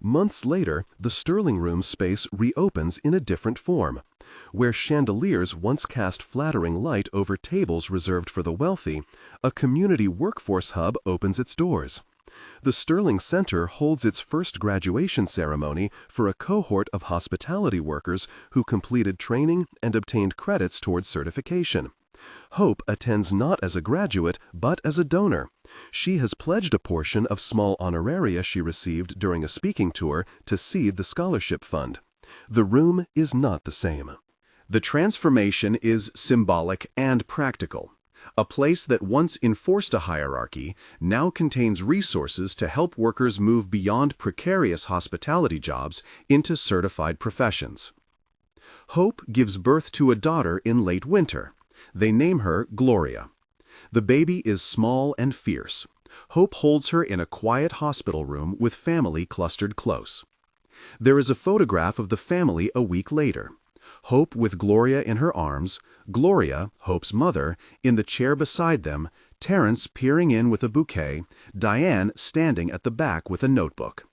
Months later, the Sterling Room space reopens in a different form. Where chandeliers once cast flattering light over tables reserved for the wealthy, a community workforce hub opens its doors. The Sterling Center holds its first graduation ceremony for a cohort of hospitality workers who completed training and obtained credits towards certification. Hope attends not as a graduate, but as a donor. She has pledged a portion of small honoraria she received during a speaking tour to seed the scholarship fund. The room is not the same. The transformation is symbolic and practical. A place that once enforced a hierarchy now contains resources to help workers move beyond precarious hospitality jobs into certified professions. Hope gives birth to a daughter in late winter. They name her Gloria. The baby is small and fierce. Hope holds her in a quiet hospital room with family clustered close. There is a photograph of the family a week later. Hope with Gloria in her arms, Gloria, Hope's mother, in the chair beside them, Terrence peering in with a bouquet, Diane standing at the back with a notebook.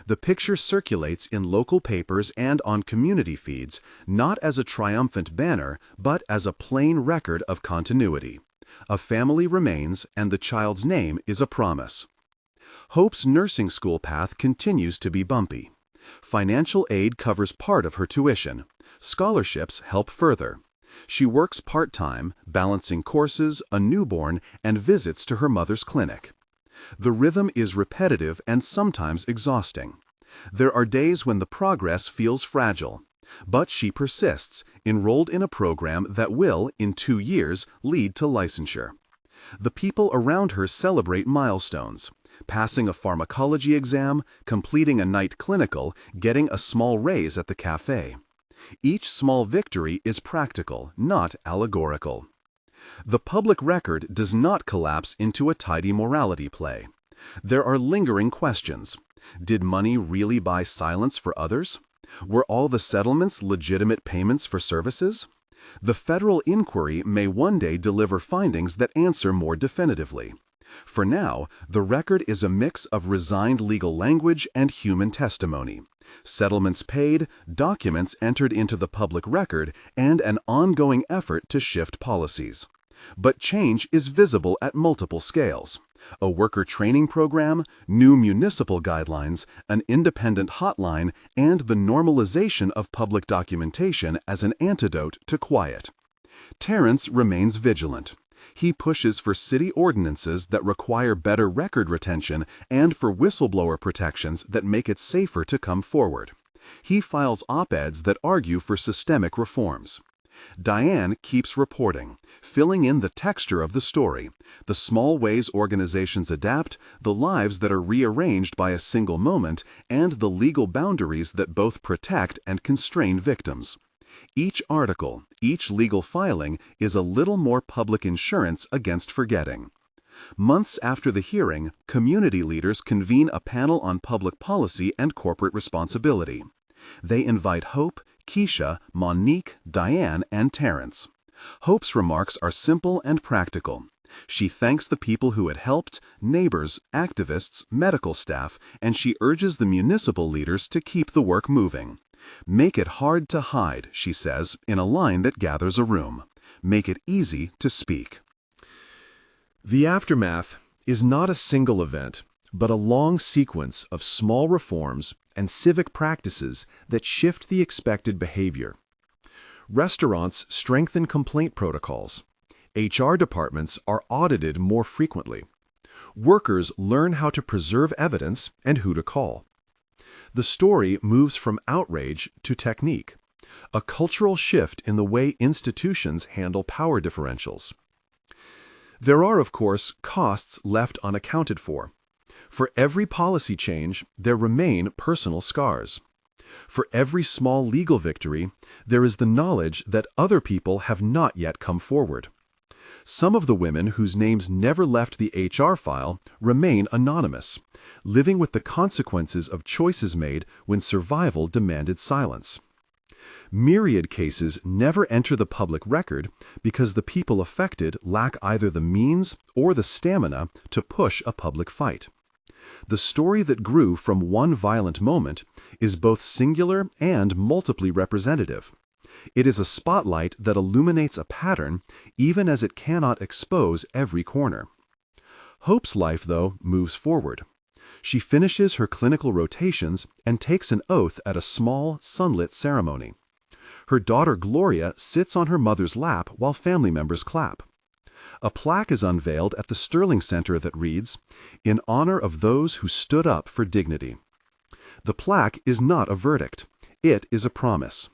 The picture circulates in local papers and on community feeds, not as a triumphant banner, but as a plain record of continuity. A family remains, and the child's name is a promise. Hope's nursing school path continues to be bumpy. Financial aid covers part of her tuition. Scholarships help further. She works part-time, balancing courses, a newborn, and visits to her mother's clinic. The rhythm is repetitive and sometimes exhausting. There are days when the progress feels fragile. But she persists, enrolled in a program that will, in 2 years, lead to licensure. The people around her celebrate milestones: passing a pharmacology exam, completing a night clinical, getting a small raise at the cafe. Each small victory is practical, not allegorical. The public record does not collapse into a tidy morality play. There are lingering questions. Did money really buy silence for others? Were all the settlements legitimate payments for services? The federal inquiry may one day deliver findings that answer more definitively. For now, the record is a mix of resigned legal language and human testimony. Settlements paid, documents entered into the public record, and an ongoing effort to shift policies. But change is visible at multiple scales. A worker training program, new municipal guidelines, an independent hotline, and the normalization of public documentation as an antidote to quiet. Terrence remains vigilant. He pushes for city ordinances that require better record retention and for whistleblower protections that make it safer to come forward. He files op-eds that argue for systemic reforms. Diane keeps reporting, filling in the texture of the story, the small ways organizations adapt, the lives that are rearranged by a single moment, and the legal boundaries that both protect and constrain victims. Each article, each legal filing, is a little more public insurance against forgetting. Months after the hearing, community leaders convene a panel on public policy and corporate responsibility. They invite Hope, Keisha, Monique, Diane, and Terrence. Hope's remarks are simple and practical. She thanks the people who had helped, neighbors, activists, medical staff, and she urges the municipal leaders to keep the work moving. Make it hard to hide, she says, in a line that gathers a room. Make it easy to speak. The aftermath is not a single event, but a long sequence of small reforms and civic practices that shift the expected behavior. Restaurants strengthen complaint protocols. HR departments are audited more frequently. Workers learn how to preserve evidence and who to call. The story moves from outrage to technique, a cultural shift in the way institutions handle power differentials. There are, of course, costs left unaccounted for. For every policy change, there remain personal scars. For every small legal victory, there is the knowledge that other people have not yet come forward. Some of the women whose names never left the HR file remain anonymous, living with the consequences of choices made when survival demanded silence. Myriad cases never enter the public record because the people affected lack either the means or the stamina to push a public fight. The story that grew from one violent moment is both singular and multiply representative. It is a spotlight that illuminates a pattern even as it cannot expose every corner. Hope's life, though, moves forward. She finishes her clinical rotations and takes an oath at a small, sunlit ceremony. Her daughter Gloria sits on her mother's lap while family members clap. A plaque is unveiled at the Sterling Center that reads, "In honor of those who stood up for dignity." The plaque is not a verdict. It is a promise.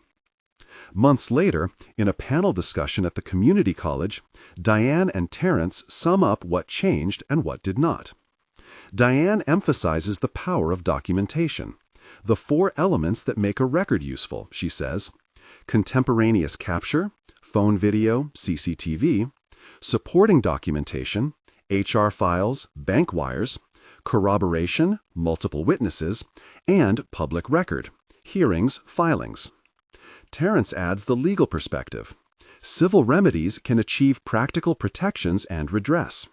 Months later, in a panel discussion at the community college, Diane and Terrence sum up what changed and what did not. Diane emphasizes the power of documentation. The 4 elements that make a record useful, she says: contemporaneous capture, phone video, CCTV, supporting documentation, HR files, bank wires, corroboration, multiple witnesses, and public record, hearings, filings. Terrence adds the legal perspective. Civil remedies can achieve practical protections and redress.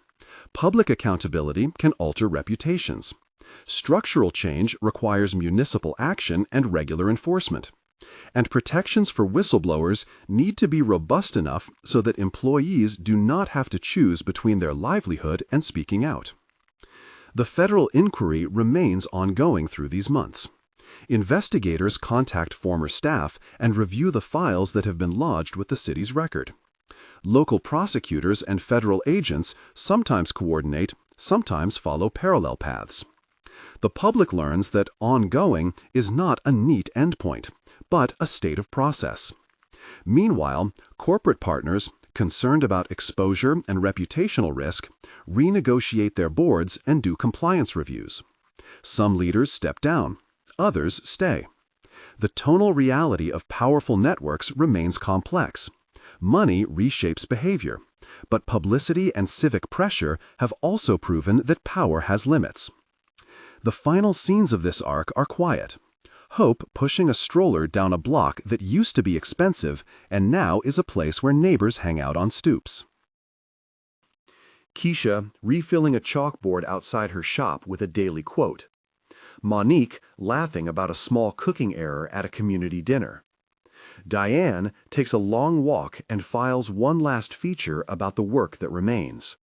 Public accountability can alter reputations. Structural change requires municipal action and regular enforcement. And protections for whistleblowers need to be robust enough so that employees do not have to choose between their livelihood and speaking out. The federal inquiry remains ongoing through these months. Investigators contact former staff and review the files that have been lodged with the city's record. Local prosecutors and federal agents sometimes coordinate, sometimes follow parallel paths. The public learns that ongoing is not a neat endpoint, but a state of process. Meanwhile, corporate partners, concerned about exposure and reputational risk, renegotiate their boards and do compliance reviews. Some leaders step down, others stay. The tonal reality of powerful networks remains complex. Money reshapes behavior, but publicity and civic pressure have also proven that power has limits. The final scenes of this arc are quiet. Hope pushing a stroller down a block that used to be expensive and now is a place where neighbors hang out on stoops. Keisha refilling a chalkboard outside her shop with a daily quote. Monique laughing about a small cooking error at a community dinner. Diane takes a long walk and files one last feature about the work that remains.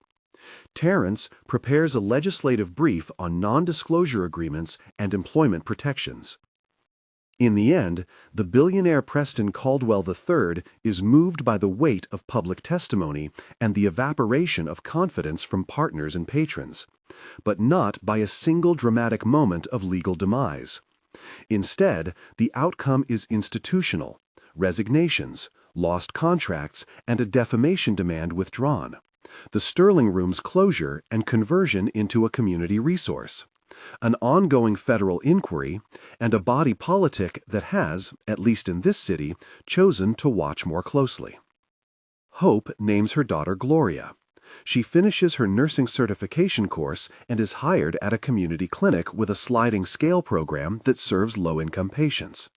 Terrence prepares a legislative brief on non-disclosure agreements and employment protections. In the end, the billionaire Preston Caldwell III is moved by the weight of public testimony and the evaporation of confidence from partners and patrons, but not by a single dramatic moment of legal demise. Instead, the outcome is institutional: resignations, lost contracts, and a defamation demand withdrawn. The Sterling Room's closure and conversion into a community resource. An ongoing federal inquiry, and a body politic that has, at least in this city, chosen to watch more closely. Hope names her daughter Gloria. She finishes her nursing certification course and is hired at a community clinic with a sliding scale program that serves low-income patients.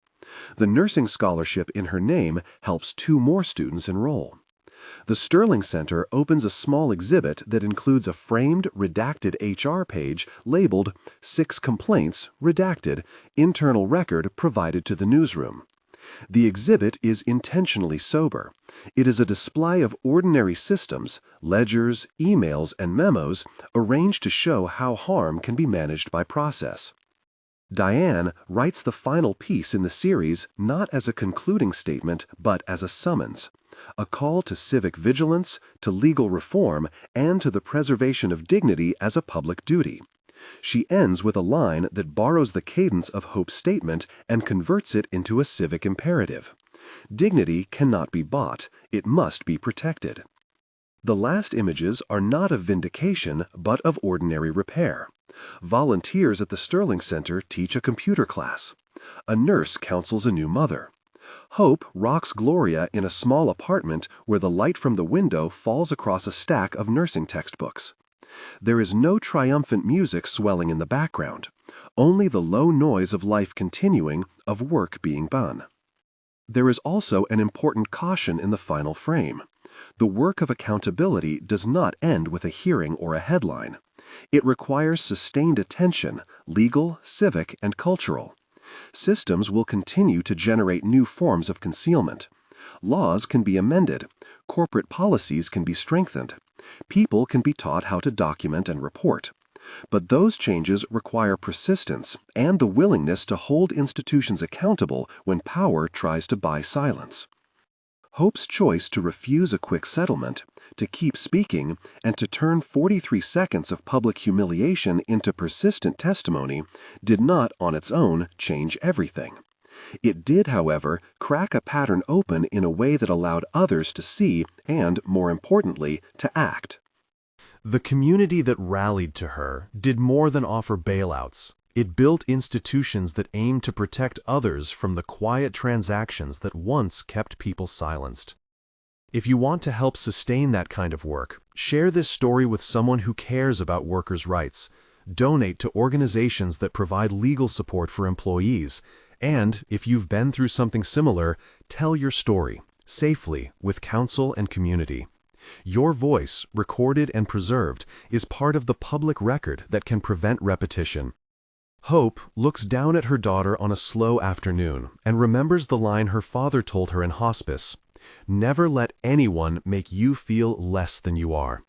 The nursing scholarship in her name helps 2 more students enroll. The Sterling Center opens a small exhibit that includes a framed, redacted HR page labeled 6 Complaints, Redacted, Internal Record Provided to the Newsroom. The exhibit is intentionally sober. It is a display of ordinary systems, ledgers, emails, and memos arranged to show how harm can be managed by process. Diane writes the final piece in the series not as a concluding statement but as a summons, a call to civic vigilance, to legal reform, and to the preservation of dignity as a public duty. She ends with a line that borrows the cadence of Hope's statement and converts it into a civic imperative. Dignity cannot be bought, it must be protected. The last images are not of vindication but of ordinary repair. Volunteers at the Sterling Center teach a computer class. A nurse counsels a new mother. Hope rocks Gloria in a small apartment where the light from the window falls across a stack of nursing textbooks. There is no triumphant music swelling in the background, only the low noise of life continuing, of work being done. There is also an important caution in the final frame. The work of accountability does not end with a hearing or a headline. It requires sustained attention, legal, civic, and cultural. Systems will continue to generate new forms of concealment. Laws can be amended. Corporate policies can be strengthened. People can be taught how to document and report. But those changes require persistence and the willingness to hold institutions accountable when power tries to buy silence. Hope's choice to refuse a quick settlement, to keep speaking, and to turn 43 seconds of public humiliation into persistent testimony did not on its own change everything. It did, however, crack a pattern open in a way that allowed others to see and, more importantly, to act. The community that rallied to her did more than offer bailouts. It built institutions that aimed to protect others from the quiet transactions that once kept people silenced. If you want to help sustain that kind of work, share this story with someone who cares about workers' rights. Donate to organizations that provide legal support for employees. And, if you've been through something similar, tell your story, safely, with counsel and community. Your voice, recorded and preserved, is part of the public record that can prevent repetition. Hope looks down at her daughter on a slow afternoon and remembers the line her father told her in hospice: "Never let anyone make you feel less than you are."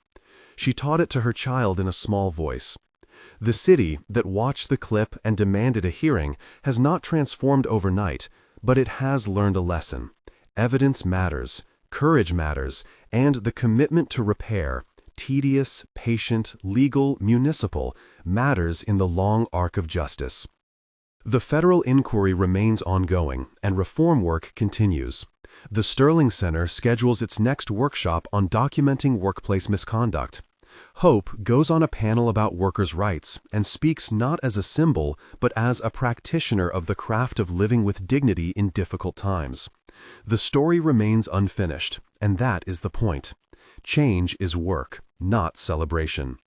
She taught it to her child in a small voice. The city that watched the clip and demanded a hearing has not transformed overnight, but it has learned a lesson. Evidence matters, courage matters, and the commitment to repair, tedious, patient, legal, municipal, matters in the long arc of justice. The federal inquiry remains ongoing, and reform work continues. The Sterling Center schedules its next workshop on documenting workplace misconduct. Hope goes on a panel about workers' rights and speaks not as a symbol, but as a practitioner of the craft of living with dignity in difficult times. The story remains unfinished, and that is the point. Change is work, not celebration.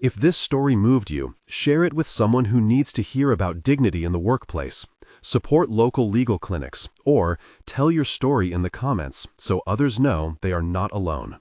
If this story moved you, share it with someone who needs to hear about dignity in the workplace. Support local legal clinics, or tell your story in the comments so others know they are not alone.